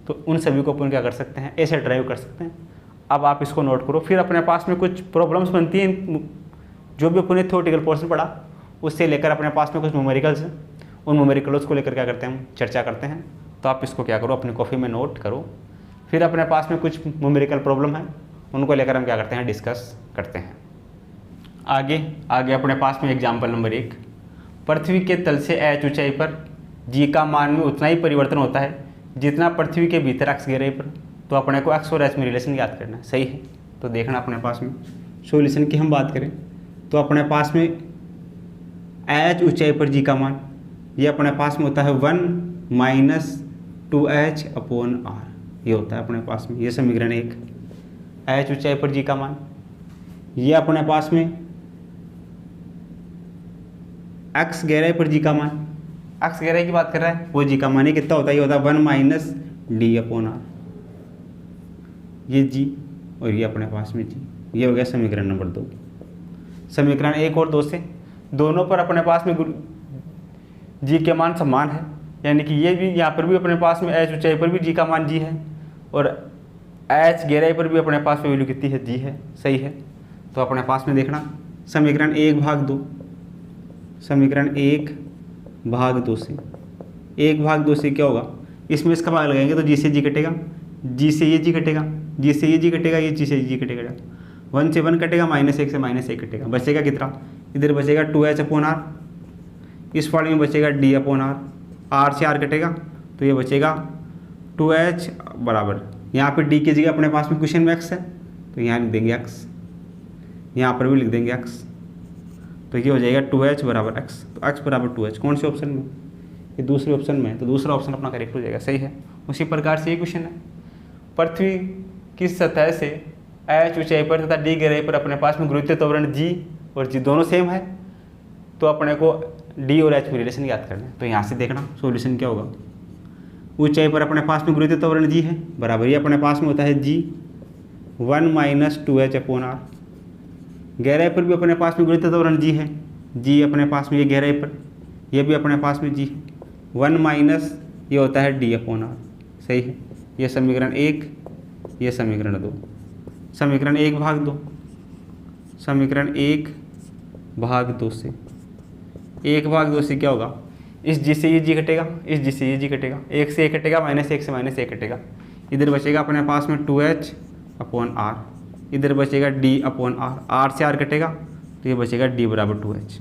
तो उन सभी को अपन क्या कर सकते हैं, ऐसे ड्राइव कर सकते हैं। अब आप इसको नोट करो। फिर अपने पास में कुछ प्रॉब्लम्स बनती हैं, जो भी अपने थ्योरेटिकल पोर्शन पढ़ा उससे लेकर अपने पास में कुछ न्यूमेरिकल्स हैं, उन न्यूमेरिकल्स को लेकर क्या करते हैं, हम चर्चा करते हैं। तो आप इसको क्या करो, अपनी कॉपी में नोट करो। फिर अपने पास में कुछ न्यूमेरिकल प्रॉब्लम है, उनको लेकर हम क्या करते हैं, डिस्कस करते हैं। आगे अपने पास में एग्जाम्पल नंबर 1, पृथ्वी के तल से h ऊंचाई पर जी का मान में उतना ही परिवर्तन होता है जितना पृथ्वी के भीतर अक्ष गहराई पर। तो अपने को x और h में रिलेशन याद करना है, सही है। तो देखना अपने पास में सॉल्यूशन की हम बात करें तो अपने पास में h ऊंचाई पर जी का मान ये अपने पास में होता है 1 माइनस 2h अपॉन आर, ये होता है अपने पास में, ये समीकरण 1। h ऊंचाई पर जी का मान, ये अपने पास में x गहराई पर जी का मान, x गहराई की बात कर रहा है, वो जी का मान ही कितना होता है, ये होता है 1 माइनस डी अपॉन आर, ये जी और ये अपने पास में जी। ये हो गया समीकरण नंबर 2। समीकरण 1 और 2 से दोनों पर अपने पास में जी के मान समान है, यानी कि ये भी यहाँ पर भी अपने पास में h ऊंचाई पर भी जी का मान जी है और h गहराई पर भी अपने पास में वैल्यू कितनी है, जी है, सही है। तो अपने पास में देखना समीकरण 1/2, समीकरण 1/2 से 1/2 से क्या होगा, इसमें इसका भाग लगाएंगे तो जी से जी कटेगा, जी से ये जी कटेगा, जी से ये जी कटेगा, ये जी से जी कटेगा, 1 से 1 कटेगा, -1 से -1 कटेगा, बचेगा कितना, इधर बचेगा 2h अपॉन आर, इस वाले में बचेगा d अपॉन आर, r से r कटेगा तो ये बचेगा 2h बराबर, यहाँ पे d की जगह अपने पास में क्वेश्चन में x है तो यहाँ लिख देंगे x, यहाँ पर भी लिख देंगे x, तो ये हो जाएगा 2h बराबर x। तो x बराबर 2h कौन से ऑप्शन में? ये दूसरे ऑप्शन में है, तो दूसरा ऑप्शन अपना करेक्ट हो जाएगा। सही है। उसी प्रकार से ये क्वेश्चन है, पृथ्वी की सतह से h ऊंचाई पर तथा d गहराई पर अपने पास में गुरुत्वीय त्वरण g और g दोनों सेम है, तो अपने को d और h में रिलेशन याद करना है। तो यहाँ से देखना सॉल्यूशन क्या होगा। ऊंचाई पर अपने पास में गुरुत्वीय त्वरण g है, बराबर ये अपने पास में होता है g 1 - 2h अपॉन r। गहराई पर भी अपने पास में गुरुत्वीय त्वरण g है, g अपने पास में ये गहराई पर, ये भी अपने पास में g है, 1 - ये होता है d अपॉन r। सही है। ये समीकरण 1, ये समीकरण 2, समीकरण 1 भाग 2, समीकरण 1 भाग 2 से 1 भाग 2 से क्या होगा, इस g से ये g कटेगा, इस g से ये g कटेगा, 1 से 1 कटेगा, -1 से -1 कटेगा, इधर बचेगा अपने पास में 2h अपॉन r, इधर बचेगा d अपॉन r, r से r कटेगा तो ये बचेगा d बराबर 2h।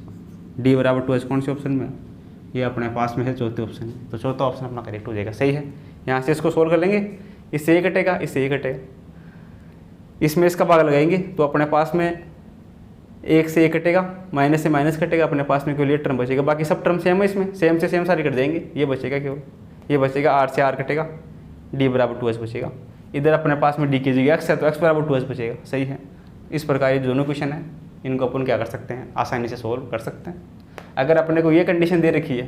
d बराबर 2h कौन से ऑप्शन में है? ये अपने पास में है चौथे ऑप्शन में, तो चौथा ऑप्शन अपना करेक्ट हो जाएगा। सही है। यहाँ से इसको सोल्व कर लेंगे, इससे ये कटेगा, इससे ये कटेगा, इसमें इसका भाग लगाएंगे तो अपने पास में 1 से 1 कटेगा, माइनस से माइनस कटेगा, अपने पास में केवल ये टर्म बचेगा, बाकी सब टर्म सेम है, इसमें सेम से सेम सारी कट देंगे, ये बचेगा केवल, ये बचेगा r से r कटेगा, d बराबर 2h बचेगा। इधर अपने पास में d की जगह x है तो x बराबर 2h बचेगा। सही है। इस प्रकार ये दोनों क्वेश्चन है, इनको अपन क्या कर सकते हैं, आसानी से सोल्व कर सकते हैं। अगर अपने को ये कंडीशन दे रखी है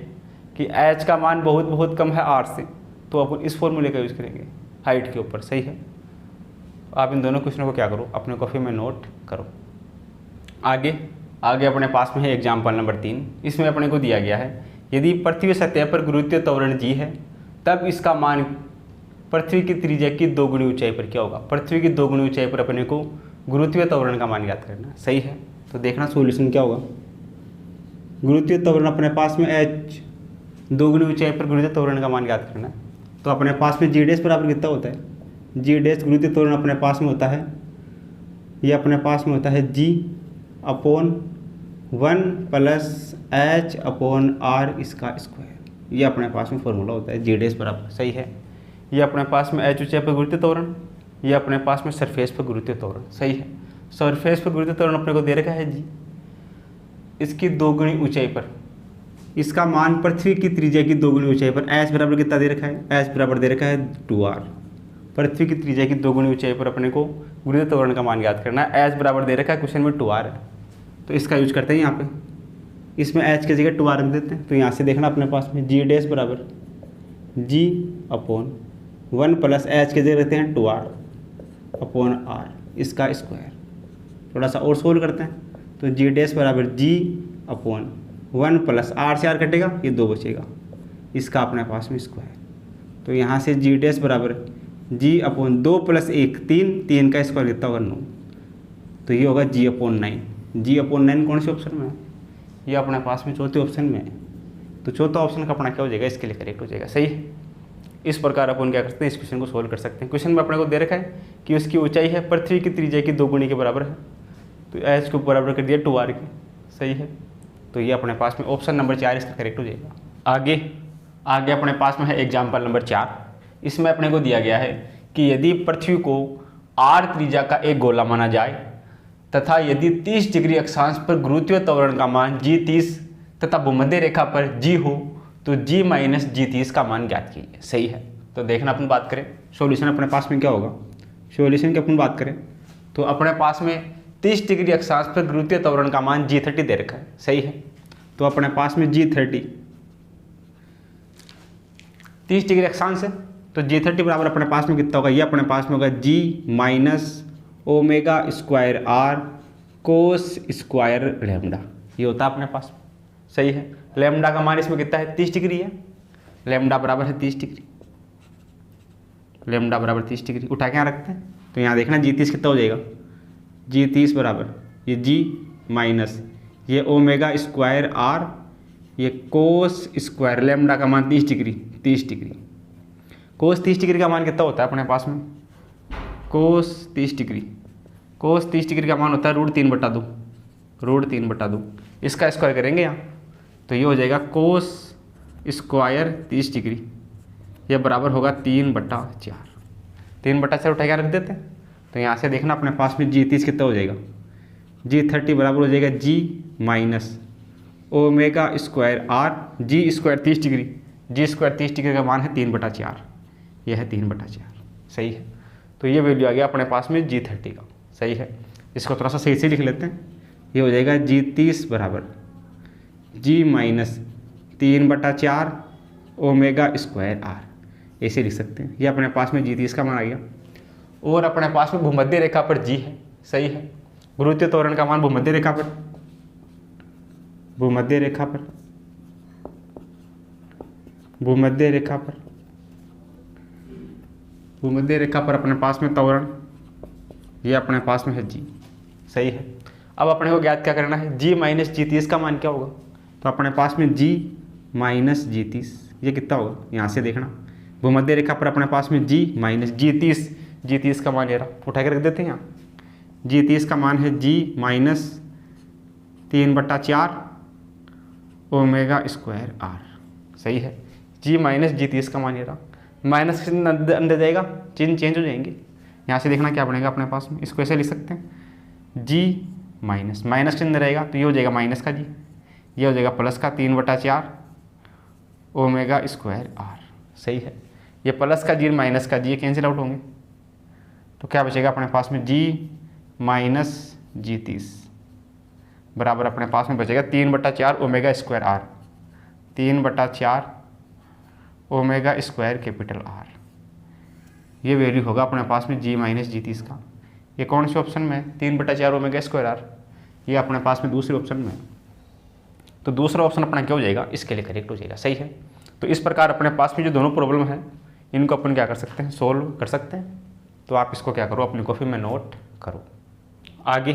कि h का मान बहुत बहुत कम है r से, तो अपन इस फॉर्मूले का यूज़ करेंगे हाइट के ऊपर। सही है। आप इन दोनों क्वेश्चनों को क्या करो, अपने कॉपी में नोट करो। आगे अपने पास में है एग्जाम्पल नंबर 3। इसमें अपने को दिया गया है, यदि पृथ्वी सतह पर गुरुत्वीय त्वरण g है, तब इसका मान पृथ्वी की त्रिज्या की 2 गुनी ऊंचाई पर क्या होगा। पृथ्वी की 2 गुनी ऊंचाई पर अपने को गुरुत्वीय त्वरण का मान याद करना है। सही है। तो देखना सॉल्यूशन क्या होगा। गुरुत्वीय त्वरण अपने पास में h 2 गुनी ऊंचाई पर गुरुत्वीय त्वरण का मान याद करना है, तो अपने पास में g डैश बराबर कितना होता है, g डैश गुरुत्वीय त्वरण अपने पास में होता है, ये अपने पास में होता है g upon 1 + h upon r इसका स्क्वायर। ये अपने पास में फॉर्मूला होता है g डैश बराबर। सही है। ये अपने पास में h ऊंचाई पर गुरुत्वीय त्वरण, ये अपने पास में सरफेस पर गुरुत्वीय त्वरण। सही है। सरफेस पर गुरुत्वीय त्वरण अपने को दे रखा है g, इसकी 2 गुनी ऊंचाई पर, इसका मान पृथ्वी की त्रिज्या की 2 गुनी ऊंचाई पर h बराबर कितना दे रखा है, h बराबर दे रखा है 2r। पृथ्वी की त्रिज्या की 2 गुनी ऊंचाई पर अपने को गुरुत्वीय त्वरण का मान याद करना है, h बराबर दे रखा है, क्वेश्चन में 2r है, तो इसका यूज करते हैं यहाँ पे, इसमें h की जगह 2r रख देते हैं। तो यहाँ से देखना अपने पास में g डैश बराबर g अपॉन 1 + h की जगह रहते हैं 2r अपॉन r इसका स्क्वायर। थोड़ा सा और सोल्व करते हैं, तो g डैश बराबर g अपॉन 1 + r से r कटेगा, ये 2 बचेगा, इसका अपने पास में स्क्वायर। तो यहाँ से g डैश बराबर g अपॉन 2 + 1 3 का स्क्वायर कितना होगा 9, तो ये होगा g अपॉन 9। g अपॉन 9 कौन से ऑप्शन में है, ये अपने पास में चौथे ऑप्शन में है, तो चौथा ऑप्शन का अपना क्या हो जाएगा, इसके लिए करेक्ट हो जाएगा। सही है। इस प्रकार अपन क्या करते हैं, इस क्वेश्चन को सोल्व कर सकते हैं। क्वेश्चन में अपने को दे रखा है कि उसकी ऊंचाई है पृथ्वी की त्रिज्या की 2 गुनी के बराबर है, तो h को बराबर कर दिया 2r की। सही है। तो ये अपने पास में ऑप्शन नंबर 4 इसका करेक्ट हो जाएगा। आगे अपने पास में है एग्जाम्पल नंबर 4। इसमें अपने को दिया गया है कि यदि पृथ्वी को r त्रिज्या का एक गोला माना जाए तथा यदि 30 डिग्री अक्षांश पर गुरुत्वीय त्वरण का मान g 30 तथा भूमध्य रेखा पर g हो, तो g - g 30 का मान ज्ञात कीजिए। सही है। तो देखना अपन बात करें सॉल्यूशन अपने पास में क्या होगा। सॉल्यूशन की अपन बात करें तो अपने पास में 30 डिग्री अक्षांश पर गुरुत्वीय त्वरण का मान g30 दे रखा है। सही है। तो अपने पास में g30 30 डिग्री अक्षांश है, तो g30 बराबर अपने पास में कितना होगा, ये अपने पास में होगा g - omega square r cos square lambda, ये होता है अपने पास। सही है। लैम्डा का मान इसमें कितना है, 30 डिग्री है, लैम्डा बराबर है 30 डिग्री, लैम्डा बराबर 30 डिग्री उठा के यहाँ रखते हैं। तो यहाँ देखना g30 कितना हो जाएगा, g30 बराबर ये g माइनस ये ओमेगा स्क्वायर r, ये कोस स्क्वायर लैम्डा का मान 30 डिग्री, 30 डिग्री कोस 30 डिग्री का मान कितना होता है अपने पास में, कोस 30 डिग्री का मान होता है √3/2, √3/2। इसका स्क्वायर करेंगे यहाँ, तो ये हो जाएगा कोस स्क्वायर 30 डिग्री, ये बराबर होगा 3/4। 3/4 उठा के रख देते हैं, तो यहाँ से देखना अपने पास में G30 कितना हो जाएगा, G30 बराबर हो जाएगा G minus omega square R, G square 30 degree, G square 30 degree का मान है 3/4, यह है 3/4, सही है। तो ये वैल्यू आ गया अपने पास में G30 का, सही है। इसको थोड़ा सा सही से लिख लेते हैं, ये हो जाएगा G30 बराबर G minus 3/4 omega square R, ऐसे लिख सकते हैं। ये अपने पास में G30 का मान आ गया। और अपने पास में भूमध्य रेखा पर G है, सही है। गुरुत्वीय त्वरण का मान भूमध्य रेखा पर, भूमध्य रेखा पर, भूमध्य रेखा पर, भूमध्य रेखा पर अपने पास में त्वरण, ये अपने पास में है G, सही है। अब अपने को ज्ञात क्या करना है, G माइनस G30 का मान क्या होगा, तो अपने पास में G माइनस G30 ये कितना होगा, यहाँ से देखना भूमध्य रेखा पर अपने पास में G माइनस G30, G30 का मान ये रहा, उठा के रख देते हैं यहाँ। G30 का मान है G minus 3/4 omega square R, सही है। G माइनस G30 का मान ये रहा, माइनस के अंदर जाएगा, चिन्ह चेंज हो जाएंगे। यहाँ से देखना क्या बनेगा अपने पास में, इसको ऐसे लिख सकते हैं G माइनस, माइनस के अंदर रहेगा तो ये हो जाएगा माइनस का G, ये हो जाएगा प्लस का 3/4 ओमेगा स्क्वायर आर, सही है। ये प्लस का G माइनस का G कैंसिल आउट होंगे, तो क्या बचेगा अपने पास में G माइनस G30 बराबर अपने पास में बचेगा 3/4 omega square R, 3/4 omega square capital R. ये वैल्यू होगा अपने पास में G माइनस G30 का। ये कौन से ऑप्शन में है, 3/4 ओमेगा स्क्वायर आर, ये अपने पास में दूसरे ऑप्शन में है। तो दूसरा ऑप्शन अपना क्या हो जाएगा, इसके लिए करेक्ट हो जाएगा, सही है। तो इस प्रकार अपने पास में जो दोनों प्रॉब्लम है इनको अपन क्या कर सकते हैं, सोल्व कर सकते हैं। तो आप इसको क्या करो, अपनी कॉपी में नोट करो। आगे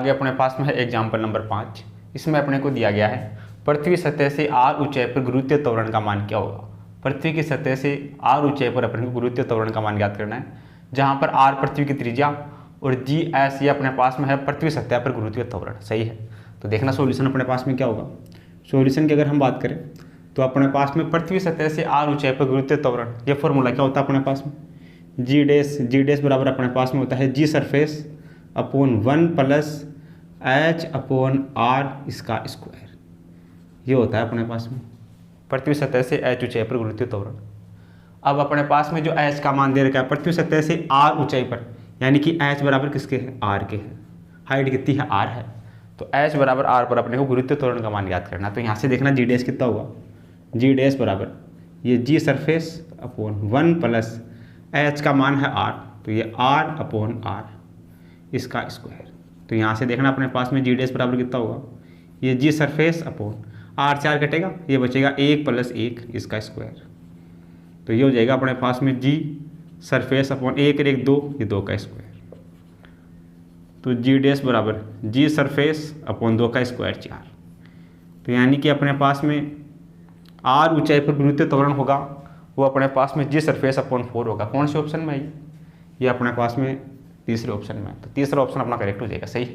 अपने पास में है एग्जाम्पल नंबर 5। इसमें अपने को दिया गया है पृथ्वी सतह से r ऊंचाई पर गुरुत्वीय त्वरण का मान क्या होगा। पृथ्वी की सतह से r ऊंचाई पर अपने को गुरुत्वीय त्वरण का मान ज्ञात करना है, जहाँ पर r पृथ्वी की त्रिज्या और G S ये अपने पास में है पृथ्वी सतह पर गुरुत्वीय त्वरण, सही है। तो देखना सॉल्यूशन अपने पास में क्या होगा। सॉल्यूशन की अगर हम बात करें तो अपने पास में पृथ्वी सतह से r ऊंचाई पर गुरुत्वीय त्वरण, ये फॉर्मूला क्या होता है अपने पास में, G डैश बराबर अपने पास में होता है G surface upon 1 plus H upon R इसका स्क्वायर, ये होता है अपने पास में पृथ्वी सतह से H ऊंचाई पर गुरुत्वीय त्वरण। अब अपने पास में जो H का मान दे रखा है पृथ्वी सतह से R ऊंचाई पर, यानी कि H बराबर किसके है, R के है, हाइट कितनी है, R है। तो H बराबर R पर अपने को गुरुत्वीय त्वरण का मान ज्ञात करना। तो यहाँ से देखना G डैश कितना होगा, G डैश बराबर ये G surface upon 1 plus H का मान है R, तो ये R अपॉन R इसका स्क्वायर। तो यहाँ से देखना अपने पास में G डैश बराबर कितना होगा, ये G सरफेस अपॉन R 4 कटेगा, ये बचेगा 1 प्लस 1 इसका स्क्वायर। तो ये हो जाएगा अपने पास में G सरफेस अपॉन 1 और 1 2, ये 2 का स्क्वायर। तो G डैश बराबर G सरफेस अपॉन 2 का स्क्वायर 4। तो यानी कि अपने पास में R ऊंचाई पर गुरुत्वीय त्वरण होगा वो अपने पास में G सरफेस अपॉन 4 होगा। कौन से ऑप्शन में है ये अपने पास में तीसरे ऑप्शन में। तो तीसरा ऑप्शन अपना करेक्ट हो जाएगा, सही।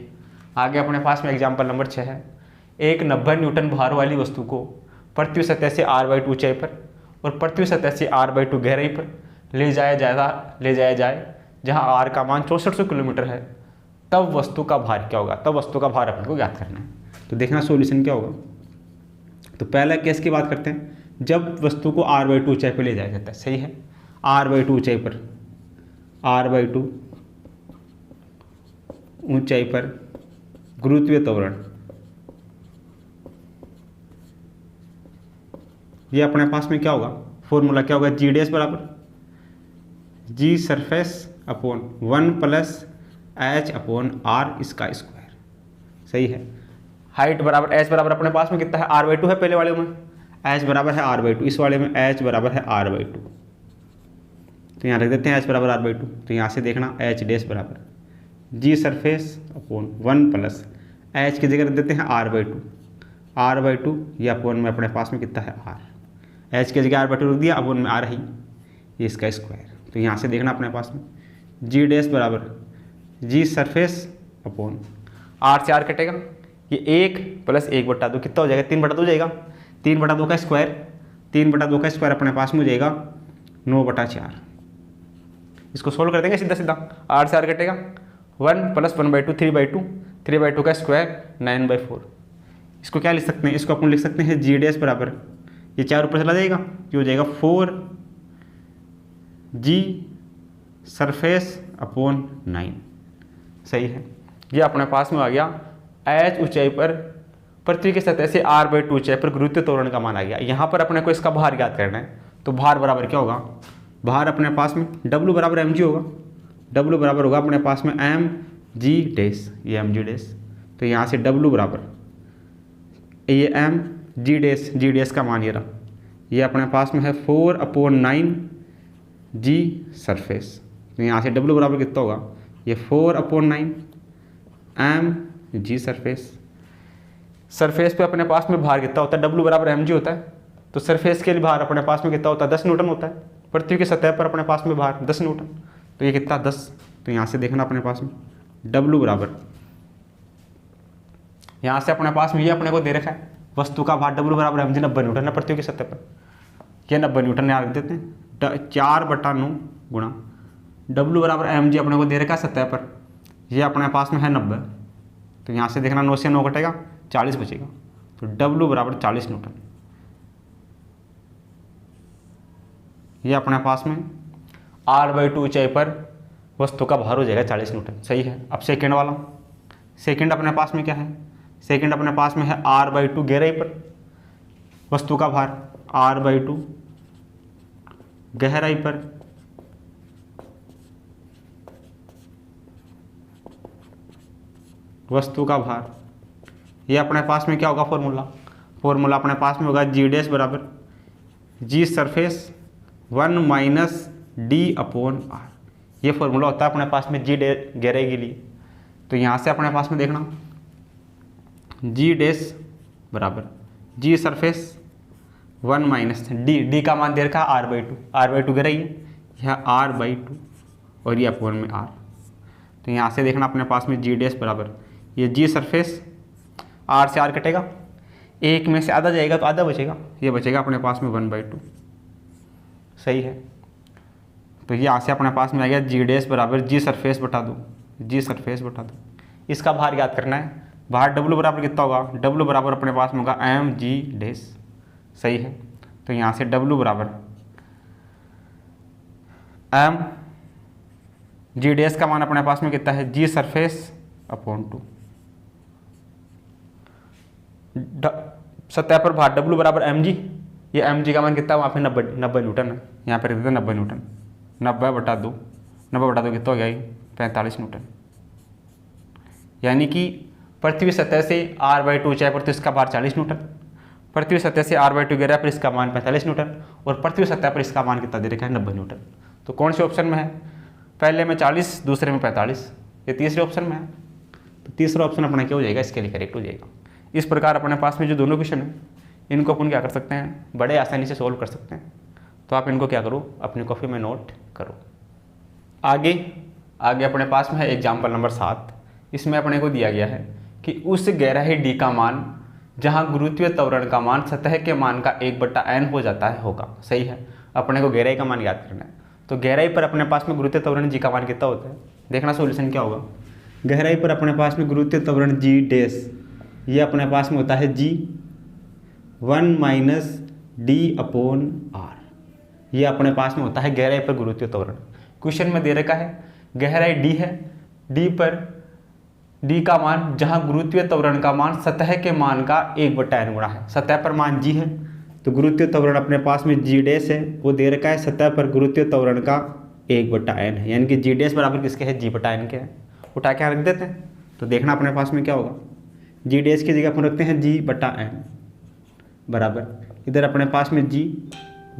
आगे अपने पास में एग्जाम्पल नंबर 6 है। एक 90 न्यूटन भार वाली वस्तु को पृथ्वी सतह से r/2 ऊंचाई पर और पृथ्वी सतह से r/2 गहराई पर ले जाया जाए जहां r का मान 6400 किलोमीटर है, तब वस्तु का भार क्या होगा। तब वस्तु का भार अपने को ज्ञात करना है। तो देखना सॉल्यूशन क्या होगा। तो पहला केस की बात करते हैं, जब वस्तु को r/2 ऊंचाई पर ले जाया जाता है, सही है। r/2 ऊंचाई पर, r/2 ऊंचाई पर गुरुत्वीय त्वरण, ये अपने पास में क्या होगा, फॉर्मूला क्या होगा, G डैश बराबर G surface upon 1 plus H upon R इसका स्क्वायर, सही है। हाइट बराबर H बराबर अपने पास में कितना है, r/2 है पहले वाले में, H बराबर है r/2, इस वाले में H बराबर है r/2। तो यहाँ रख देते हैं H बराबर r/2। तो यहाँ से देखना H डैश बराबर G surface upon 1 plus H की जगह रख देते हैं r/2 ये अपॉन में अपने पास में कितना है R, H की जगह r/2 रख दिया, अपॉन में R है ये इसका स्क्वायर। तो यहाँ से देखना अपने पास में G डैश बराबर G सरफेस अपॉन R से R कटेगा, ये 1 प्लस 1/2 कितना हो जाएगा, 3/2 हो जाएगा, 3/2 का स्क्वायर, 3/2 का स्क्वायर अपने पास में हो जाएगा 9/4। इसको सोल्व कर देंगे सीधा सीधा, आर से आर कटेगा 1 + 1/2 3/2, 3/2 का स्क्वायर 9/4। इसको क्या लिख सकते हैं, इसको अपन लिख सकते हैं जी डैश बराबर, ये 4 ऊपर चला जाएगा, ये हो जाएगा 4g सरफेस अपॉन 9। सही है, ये अपने पास में आ गया h ऊंचाई पर पृथ्वी की सतह से r/2 ऊंचाई पर गुरुत्व त्वरण का मान आ गया। यहाँ पर अपने को इसका भार ज्ञात करना है, तो भार बराबर क्या होगा, भार अपने पास में w बराबर mg होगा, w बराबर होगा अपने पास में mg डैश, ये mg डैश, तो यहाँ से w बराबर ये mg डैश, g डैश का मान ये रहा, ये अपने पास में है 4/9g सरफेस, तो यहाँ से w बराबर कितना होगा, ये 4/9 mg सरफेस। सरफेस पे अपने पास में भार कितना होता है, w बराबर mg होता है, तो सरफेस के लिए भार अपने पास में कितना होता है, 10 न्यूटन होता है। पृथ्वी की सतह पर अपने पास में भार 10 न्यूटन, तो ये कितना 10, तो यहाँ से देखना अपने पास में w बराबर, यहाँ से अपने पास में ये अपने को दे रखा है वस्तु का भार w बराबर mg 90 न्यूटन है पृथ्वी की सतह पर, ये 90 न्यूटन यहाँ रख देते हैं, 4/9 गुणा w बराबर mg अपने को दे रखा है सतह पर, ये अपने पास में है 90, तो यहाँ से देखना 9 से 9 कटेगा 40 बचेगा, तो w बराबर 40 न्यूटन। ये अपने पास में r/2 ऊंचाई पर वस्तु का भार हो जाएगा 40 न्यूटन। सही है। अब सेकंड वाला, सेकंड अपने पास में क्या है, सेकंड अपने पास में है r/2 गहराई पर वस्तु का भार, r/2 गहराई पर वस्तु का भार, ये अपने पास में क्या होगा फॉर्मूला अपने पास में होगा जी डैश बराबर जी सरफेस 1 - d/r, ये फॉर्मूला होता है अपने पास में जी गहराई के लिए। तो यहाँ से अपने पास में देखना जी डैश बराबर जी सरफेस 1 - d का मान दे रखा है r/2 गहराई है, यह r/2 और ये अपॉन में r, तो यहाँ से देखना अपने पास में जी डैश बराबर ये जी सरफेस, r से r कटेगा, एक में से आधा जाएगा तो आधा बचेगा, ये बचेगा अपने पास में 1/2। सही है। तो ये यहाँ से अपने पास में आ गया जी डैश बराबर जी सरफेस बटा दो, इसका भार याद करना है, भार w बराबर कितना होगा, w बराबर अपने पास में होगा mg डैश। सही है। तो यहाँ से w बराबर mg डैश का मान अपने पास में कितना है, जी सरफेस अपॉन 2, सतह पर भार w बराबर mg, ये mg का मान कितना है वहाँ पे 90 न्यूटन है, यहाँ पर कितना 90 न्यूटन, 90/2 कितना हो गया, 45 न्यूटन। यानी कि पृथ्वी सतह से r/2 ऊंचाई पर तो इसका भार 40 न्यूटन, पृथ्वी सतह से r/2 गहराई पर इसका मान 45 न्यूटन, और पृथ्वी सतह पर इसका मान कितना दे रखा है, 90 न्यूटन। तो कौन से ऑप्शन में है, पहले में 40 दूसरे में 45, ये तीसरे ऑप्शन में है, तो तीसरा ऑप्शन अपना क्या हो जाएगा, इसके लिए करेक्ट हो जाएगा। इस प्रकार अपने पास में जो दोनों क्वेश्चन है इनको अपन क्या कर सकते हैं, बड़े आसानी से सोल्व कर सकते हैं। तो आप इनको क्या करो, अपनी कॉपी में नोट करो। आगे अपने पास में है एग्जाम्पल नंबर 7, इसमें अपने को दिया गया है कि उस गहराई d का मान जहां गुरुत्वीय त्वरण का मान सतह के मान का 1/n हो जाता है होगा। सही है। अपने को गहराई का मान याद करना है, तो गहराई पर अपने पास में गुरुत्वीय त्वरण g का मान कितना होता है, देखना सोल्यूशन क्या होगा। गहराई पर अपने पास में गुरुत्वीय त्वरण g डैश, ये अपने पास में होता है g 1 - d/r, ये अपने पास में होता है गहराई पर गुरुत्वीय त्वरण। क्वेश्चन में दे रखा है गहराई d है, d पर d का मान जहां गुरुत्वीय त्वरण का मान सतह के मान का 1/n गुणा है, सतह पर मान g है तो गुरुत्वीय त्वरण अपने पास में g डैश है, वो दे रखा है सतह पर गुरुत्वीय त्वरण का 1/n है, यानी कि g डैश बराबर किसके है, g/n के है। उठा के रख देते हैं, तो देखना अपने पास में क्या होगा, g डैश की जगह अपन रखते हैं g/n बराबर, इधर अपने पास में g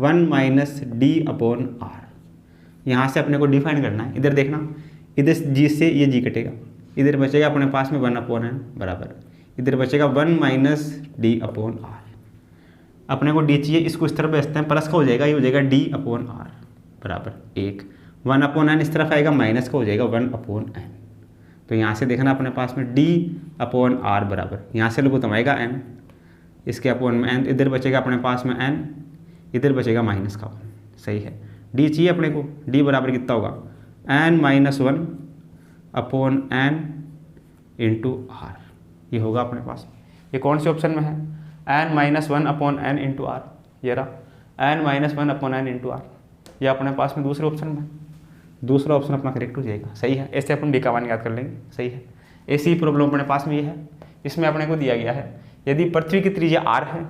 1 - d/r, यहाँ से अपने को डिफाइन करना है। इधर देखना, इधर g से ये g कटेगा, इधर बचेगा अपने पास में 1/n बराबर, इधर बचेगा 1 - d/r। अपने को d चाहिए, इसको इस तरफ भेजते हैं, प्लस का हो जाएगा, ये हो जाएगा d/r बराबर 1, 1/n इस तरफ आएगा, माइनस का हो जाएगा 1/n। तो यहाँ से देखना अपने पास में d/r बराबर, यहाँ से लोग आएगा n, इसके अपॉन में n, इधर बचेगा अपने पास में n, इधर बचेगा माइनस का 1। सही है। d चाहिए अपने को, d बराबर कितना होगा, n-1 upon n into are, ये होगा अपने पास। ये कौन से ऑप्शन में है? n-1 upon n into are, ये रहा n-1 upon n into are, ये अपने पास में दूसरे ऑप्शन में। दूसरा ऑप्शन अपना करेक्ट हो जाएगा, सही है। ऐसे अपन b का मान याद कर लेंगे, सही है। ऐसी ही प्रॉब्लम अपने पास में ये है। इसमें अपने को दिया गया है यदि पृथ्वी की त्रिज्या r है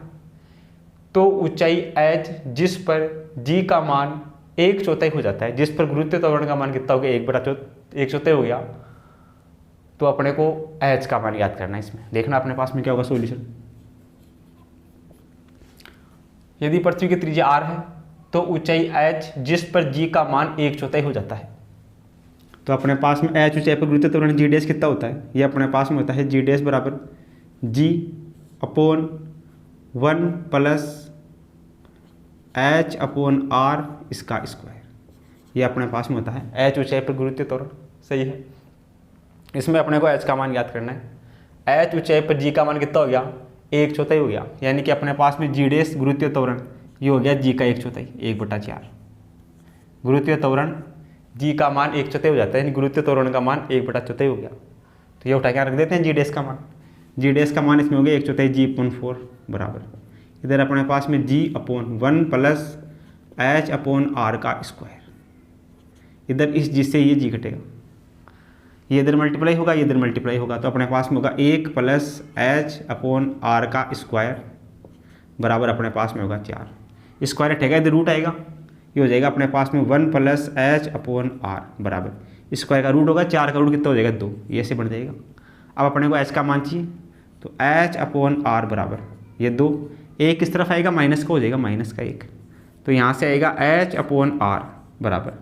तो ऊंचाई h जिस पर g का मान 1/4 हो जाता है, जिस पर गुरुत्व त्वरण का मान कितना हो गया 1/4 हो गया, तो अपने को h का मान याद करना है। इसमें देखना अपने पास में क्या होगा सॉल्यूशन। यदि पृथ्वी की त्रिज्या r है तो ऊंचाई h जिस पर g का मान 1/4 हो जाता है, तो अपने पास में h ऊंचाई पर गुरुत्व त्वरण g डैश कितना होता है? ये अपने पास में होता है g डैश बराबर g upon 1 plus h upon r इसका स्क्वायर, ये अपने पास में होता है h ऊंचाई पर गुरुत्व त्वरण, सही है। इसमें अपने को h का मान याद करना है। h ऊंचाई पर g का मान कितना हो गया 1/4 हो गया, यानी कि अपने पास में g डैश गुरुत्व त्वरण ये हो गया g का 1/4, 1/4। गुरुत्व त्वरण g का मान 1/4 हो जाता है, यानी गुरुत्व त्वरण का मान 1/4 हो गया। तो ये उठा के रख देते हैं g डैश का मान। g डैश का मान इसमें हो गया 1/4 g अपॉन 4 बराबर, इधर अपने पास में g upon 1 plus h upon r का स्क्वायर, इधर इस g से ये g घटेगा, ये इधर मल्टीप्लाई होगा, ये इधर मल्टीप्लाई होगा, तो अपने पास में होगा 1 प्लस h अपॉन r का स्क्वायर बराबर अपने पास में होगा 4। स्क्वायर हटेगा, इधर रूट आएगा, ये हो जाएगा अपने पास में 1 प्लस h अपॉन r बराबर स्क्वायर का रूट होगा 4 का रूट कितना हो जाएगा 2, ये ऐसे बन जाएगा। अब अपने को h का मान चाहिए, तो h अपॉन r बराबर ये 2, एक किस तरफ आएगा माइनस का हो जाएगा, माइनस का 1, तो यहाँ से आएगा h अपॉन r बराबर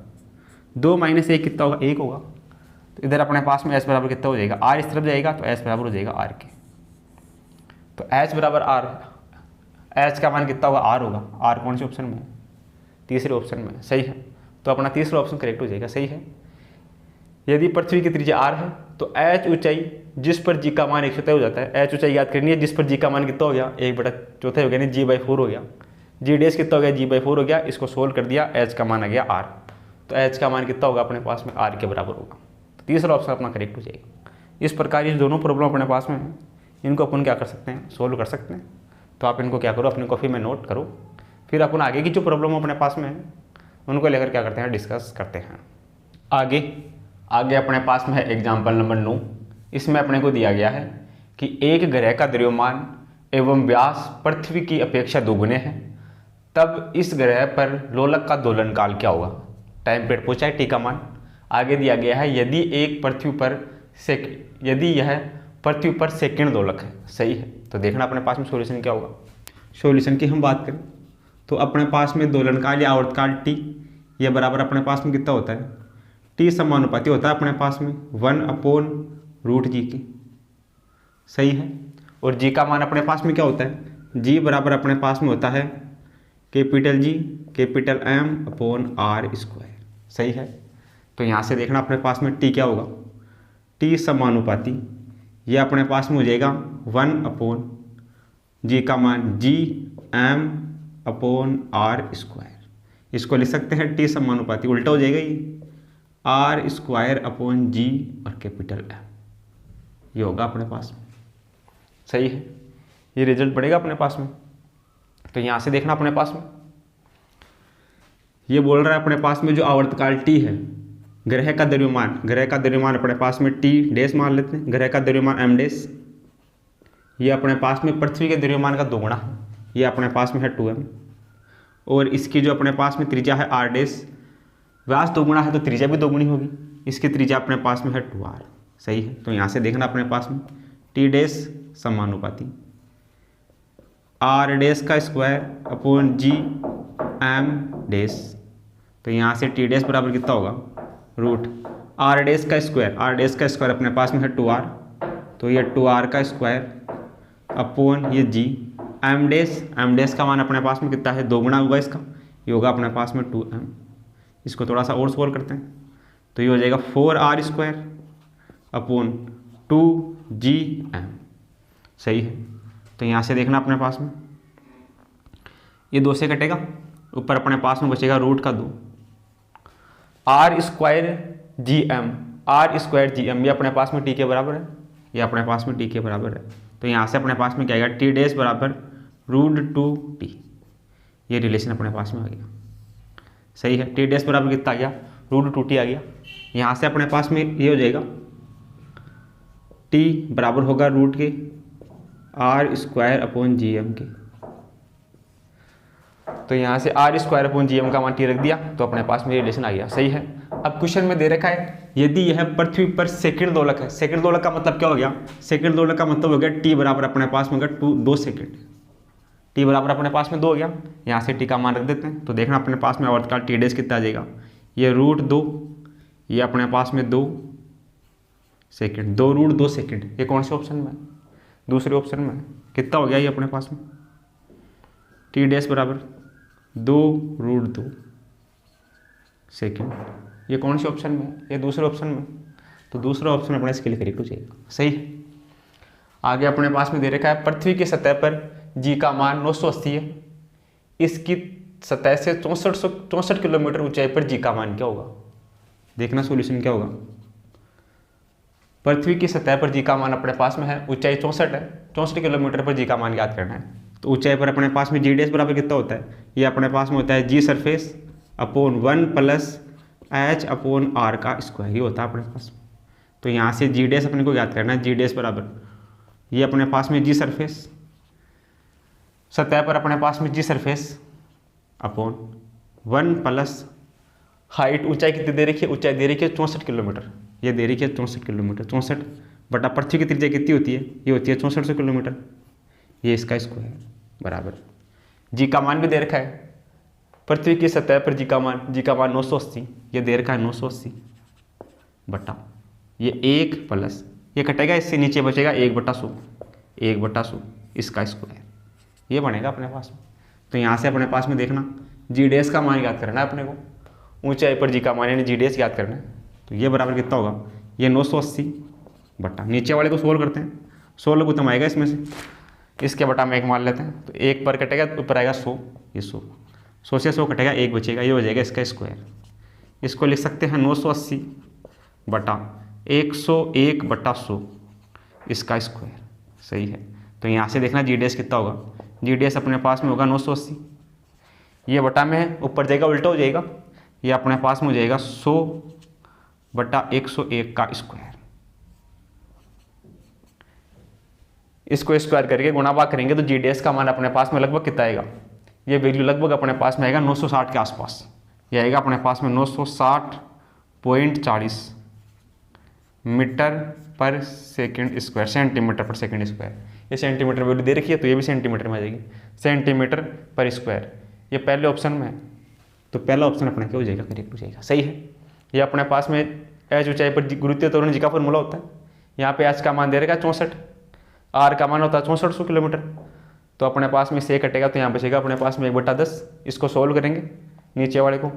2 माइनस 1 कितना होगा 1 होगा, तो इधर अपने पास में h बराबर कितना हो जाएगा, r इस तरफ जाएगा तो h बराबर हो जाएगा r के, तो h बराबर r, h का मान कितना होगा r होगा, r कौन से ऑप्शन में है? तीसरे ऑप्शन में, सही है। तो अपना तीसरा ऑप्शन करेक्ट हो जाएगा, सही है। यदि पृथ्वी की त्रिज्या r है तो h ऊंचाई जिस पर g का मान 1/4 हो जाता है, h ऊंचाई याद करनी है जिस पर g का मान कितना हो गया 1/4 हो गया, यानी g/4 हो गया, g डैश कितना हो गया g/4 हो गया, इसको सोल्व कर दिया h का मान आ गया r, तो h का मान कितना होगा अपने पास में r के बराबर होगा, तो तीसरा ऑप्शन अपना करेक्ट हो जाएगा। इस प्रकार ये दोनों प्रॉब्लम अपने पास में है, इनको अपन क्या कर सकते हैं, सोल्व कर सकते हैं। तो आप इनको क्या करो, अपनी कॉपी में नोट करो, फिर अपन आगे की जो प्रॉब्लम अपने पास में है उनको लेकर क्या करते हैं, डिस्कस करते हैं। आगे अपने पास में है एग्जाम्पल नंबर 9। इसमें अपने को दिया गया है कि एक ग्रह का द्रव्यमान एवं व्यास पृथ्वी की अपेक्षा दोगुने हैं, तब इस ग्रह पर लोलक का दोलन काल क्या होगा। टाइम पीरियड पूछा है, टी का मान आगे दिया गया है, यदि यह पृथ्वी पर सेकंड दोलक है, सही है। तो देखना अपने पास में सॉल्यूशन क्या होगा। सॉल्यूशन की हम बात करें तो अपने पास में दोलनकाल या आवर्तकाल टी, यह बराबर अपने पास में कितना होता है, टी समानुपाती होता है अपने पास में 1/√g की, सही है। और g का मान अपने पास में क्या होता है, g बराबर अपने पास में होता है capital G capital M upon r square, सही है। तो यहाँ से देखना अपने पास में t क्या होगा, t समानुपाती, यह अपने पास में हो जाएगा 1/g का मान g m upon r square, इसको लिख सकते हैं t समानुपाती, उल्टा हो जाएगा ये r स्क्वायर अपॉन g और कैपिटल M, ये होगा अपने पास में, सही है। ये रिजल्ट बढ़ेगा अपने पास में। तो यहाँ से देखना अपने पास में ये बोल रहा है अपने पास में जो आवर्तकाल t है, ग्रह का द्रव्यमान अपने पास में t डैश मान लेते हैं, ग्रह का द्रव्यमान m डैश, ये अपने पास में पृथ्वी के द्रव्यमान का दोगुना है, ये अपने पास में है 2m, और इसकी जो अपने पास में त्रिज्या है r डैश, व्यास दोगुना है तो त्रिज्या भी दोगुनी होगी, इसकी त्रिज्या अपने पास में है 2r, सही है। तो यहाँ से देखना अपने पास में t डैश समानुपाती r डैश का square upon g m dash, तो यहाँ से t डैश बराबर कितना होगा, रूट r डैश का स्क्वायर अपने पास में है 2r, तो ये 2r का स्क्वायर अपॉन ये g m डैश का मान अपने पास में कितना है, दोगुना होगा इसका, ये होगा अपने पास में 2m। इसको थोड़ा सा और सोल्व करते हैं तो ये हो जाएगा 4r स्क्वायर अपॉन 2gm, सही है। तो यहाँ से देखना अपने पास में ये 2 से कटेगा, ऊपर अपने पास में बचेगा रूट का 2, r square G M, R square G M, ये अपने पास में टी के बराबर है, ये अपने पास में टी के बराबर है। तो यहाँ से अपने पास में क्या आएगा, टी डैश बराबर √2t, ये रिलेशन अपने पास में आ गया। सही है, टी डैश बराबर कितना आ गया, √2t आ गया। यहाँ से अपने पास में ये हो जाएगा t बराबर होगा रूट के R square upon G M के। तो यहाँ से R square upon G M का मान टी रख दिया, तो अपने पास में रिलेशन आ गया। सही है। अब क्वेश्चन में दे रखा है यदि यह पृथ्वी पर सेकंड दोलक है, सेकंड दोलक का मतलब क्या हो गया, सेकंड दोलक का मतलब हो गया टी बराबर अपने पास में होगा 2 सेकंड, टी बराबर अपने पास में 2 हो गया। यहाँ से टी का मान रख देते हैं, तो देखना अपने पास में आवर्तकाल टी डैश कितना आ जाएगा, ये √2, ये अपने पास में 2 सेकंड, 2 सेकंड, ये कौन से ऑप्शन में है, दूसरे ऑप्शन में। कितना हो गया ये अपने पास में, टी डैश बराबर 2 सेकंड, ये कौन से ऑप्शन में, ये दूसरे ऑप्शन में। तो दूसरा ऑप्शन अपने इसके लिए करेक्ट हो जाएगा। सही है। आगे अपने पास में दे रखा है पृथ्वी की सतह पर जी का मान 980 है, इसकी सतह से 64 किलोमीटर ऊंचाई पर जी का मान क्या होगा। देखना सॉल्यूशन क्या होगा। पृथ्वी की सतह पर जी का मान अपने पास में है, ऊंचाई 64 है, 64 किलोमीटर पर जी का मान याद करना है। तो ऊंचाई पर अपने पास में जी डैश बराबर कितना होता है, ये अपने पास में होता है G surface upon 1 + h upon r का स्क्वायर, ये होता है अपने पास में। तो यहाँ से जी डैश अपने को याद करना है, जी डैश बराबर ये अपने पास में जी सरफेस, सतह पर अपने पास में जी सरफेस अपॉन 1 + हाइट, ऊंचाई कितनी दे रखी है, ऊंचाई दे रखी है 64 किलोमीटर, ये दे रखी है 64 किलोमीटर, 64 बटा पृथ्वी की त्रिज्या कितनी होती है, ये होती है 6400 किलोमीटर, ये इसका स्क्वायर बराबर। जी का मान भी दे रखा है, पृथ्वी की सतह पर जी का मान 980, ये दे रखा है 980 बटा ये 1 + ये कटेगा, इससे नीचे बचेगा 1/100, 1/100 इसका स्क्वायर, ये बनेगा अपने पास में। तो यहाँ से अपने पास में देखना जी डैश का मान याद करना है अपने को, ऊंचाई पर जी का मान यानी जी डैश याद करना है। तो ये बराबर कितना होगा, ये 980 बटा नीचे वाले को सोल्व करते हैं, 16 गुतम आएगा इसमें से, इसके बटा में 1 मान लेते हैं, तो 1 पर कटेगा, ऊपर आएगा 100, ये 100 से 100 कटेगा, 1 बचेगा, ये हो जाएगा इसका स्क्वायर। इसको लिख सकते हैं 980 बटा 101/100 इसका स्क्वायर। सही है। तो यहाँ से देखना जी डैश कितना होगा, जी डैश अपने पास में होगा 980, ये बटा में है, ऊपर जाएगा उल्टा हो जाएगा, ये अपने पास में हो जाएगा 100/101 का स्क्वायर। इसको स्क्वायर करके गुणा भाग करेंगे तो जी डैश का मान अपने पास में लगभग कितना आएगा, ये वैल्यू लगभग अपने पास में आएगा 960 के आसपास, ये आएगा अपने पास में 960.40 मीटर पर सेकंड स्क्वायर, सेंटीमीटर पर सेकंड स्क्वायर। ये सेंटीमीटर वैल्यू दे रखी है, तो ये भी सेंटीमीटर में आ जाएगी, सेंटीमीटर पर स्क्वायर, ये पहले ऑप्शन में है। तो पहला ऑप्शन अपना क्या हो जाएगा, करेक्ट हो जाएगा। सही है। ये अपने पास में एच ऊंचाई पर गुरुत्वीय त्वरण जी का फॉर्मूला होता है, यहाँ पे एच का मान दे रखा 64, आर का मान होता है 6400 किलोमीटर, तो अपने पास में से कटेगा, तो यहाँ बचेगा अपने पास में 1/10। इसको सोल्व करेंगे नीचे वाले को,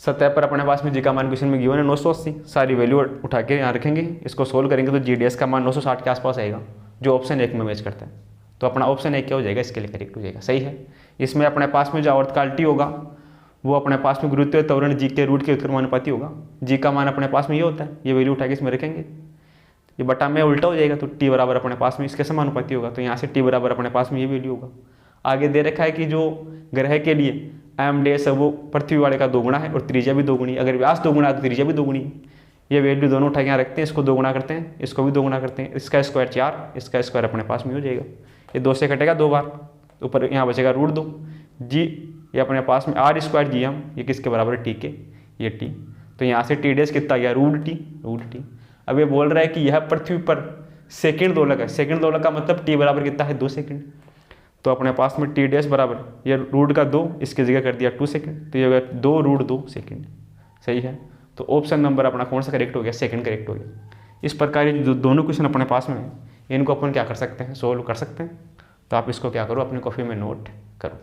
सतह पर अपने पास में जी का मान क्वेश्चन में गिवन है 980, सारी वैल्यू उठा के यहाँ रखेंगे, इसको सोल्व करेंगे तो जी डैश का मान 960 के आसपास आएगा, जो ऑप्शन 1 में मैच करता है। तो अपना ऑप्शन 1 क्या हो जाएगा, इसके लिए करेक्ट हो जाएगा। सही है। इसमें अपने पास में जो आवर्तकाल टी होगा वो अपने पास में गुरुत्वीय त्वरण जी के रूट के उत्क्रमानुपाती होगा, जी का मान अपने पास में ये होता है, ये वैल्यू उठा के इसमें रखेंगे, ये बटा में उल्टा हो जाएगा, तो टी बराबर अपने पास में इसके समानुपाती होगा, तो यहाँ से टी बराबर अपने पास में ये वैल्यू होगा। आगे दे रखा है कि जो ग्रह के लिए एम डैश है वो पृथ्वी वाले का 2 गुना है और त्रिज्या भी 2 गुनी है, अगर व्यास 2 गुना है तो त्रिज्या भी 2 गुनी है। ये वैल्यू दोनों उठा के यहाँ रखते हैं, इसको 2 गुना करते हैं, इसको भी 2 गुना करते हैं, इसका स्क्वायर 4, इसका स्क्वायर अपने पास में हो जाएगा, ये 2 से कटेगा 2 बार, ऊपर यहाँ बचेगा √2 जी, ये अपने पास में आर स्क्वायर जी एम, ये किसके बराबर है, टी के, ये टी। तो यहाँ से टी डैश कितना आ गया, √t। अब ये बोल रहा है कि यह पृथ्वी पर सेकंड दोलक है, सेकंड दोलक का मतलब टी बराबर कितना है, 2 सेकंड। तो अपने पास में टी डैश बराबर ये रूट का 2, इसकी जगह कर दिया 2 सेकंड, तो ये हो गया 2 √2 सेकंड। सही है। तो ऑप्शन नंबर अपना कौन सा करेक्ट हो गया, सेकंड करेक्ट हो गया। इस प्रकार ये जो दोनों क्वेश्चन अपने पास में है, इनको अपन क्या कर सकते हैं, सोल्व कर सकते हैं। तो आप इसको क्या करो, अपनी कॉपी में नोट करो।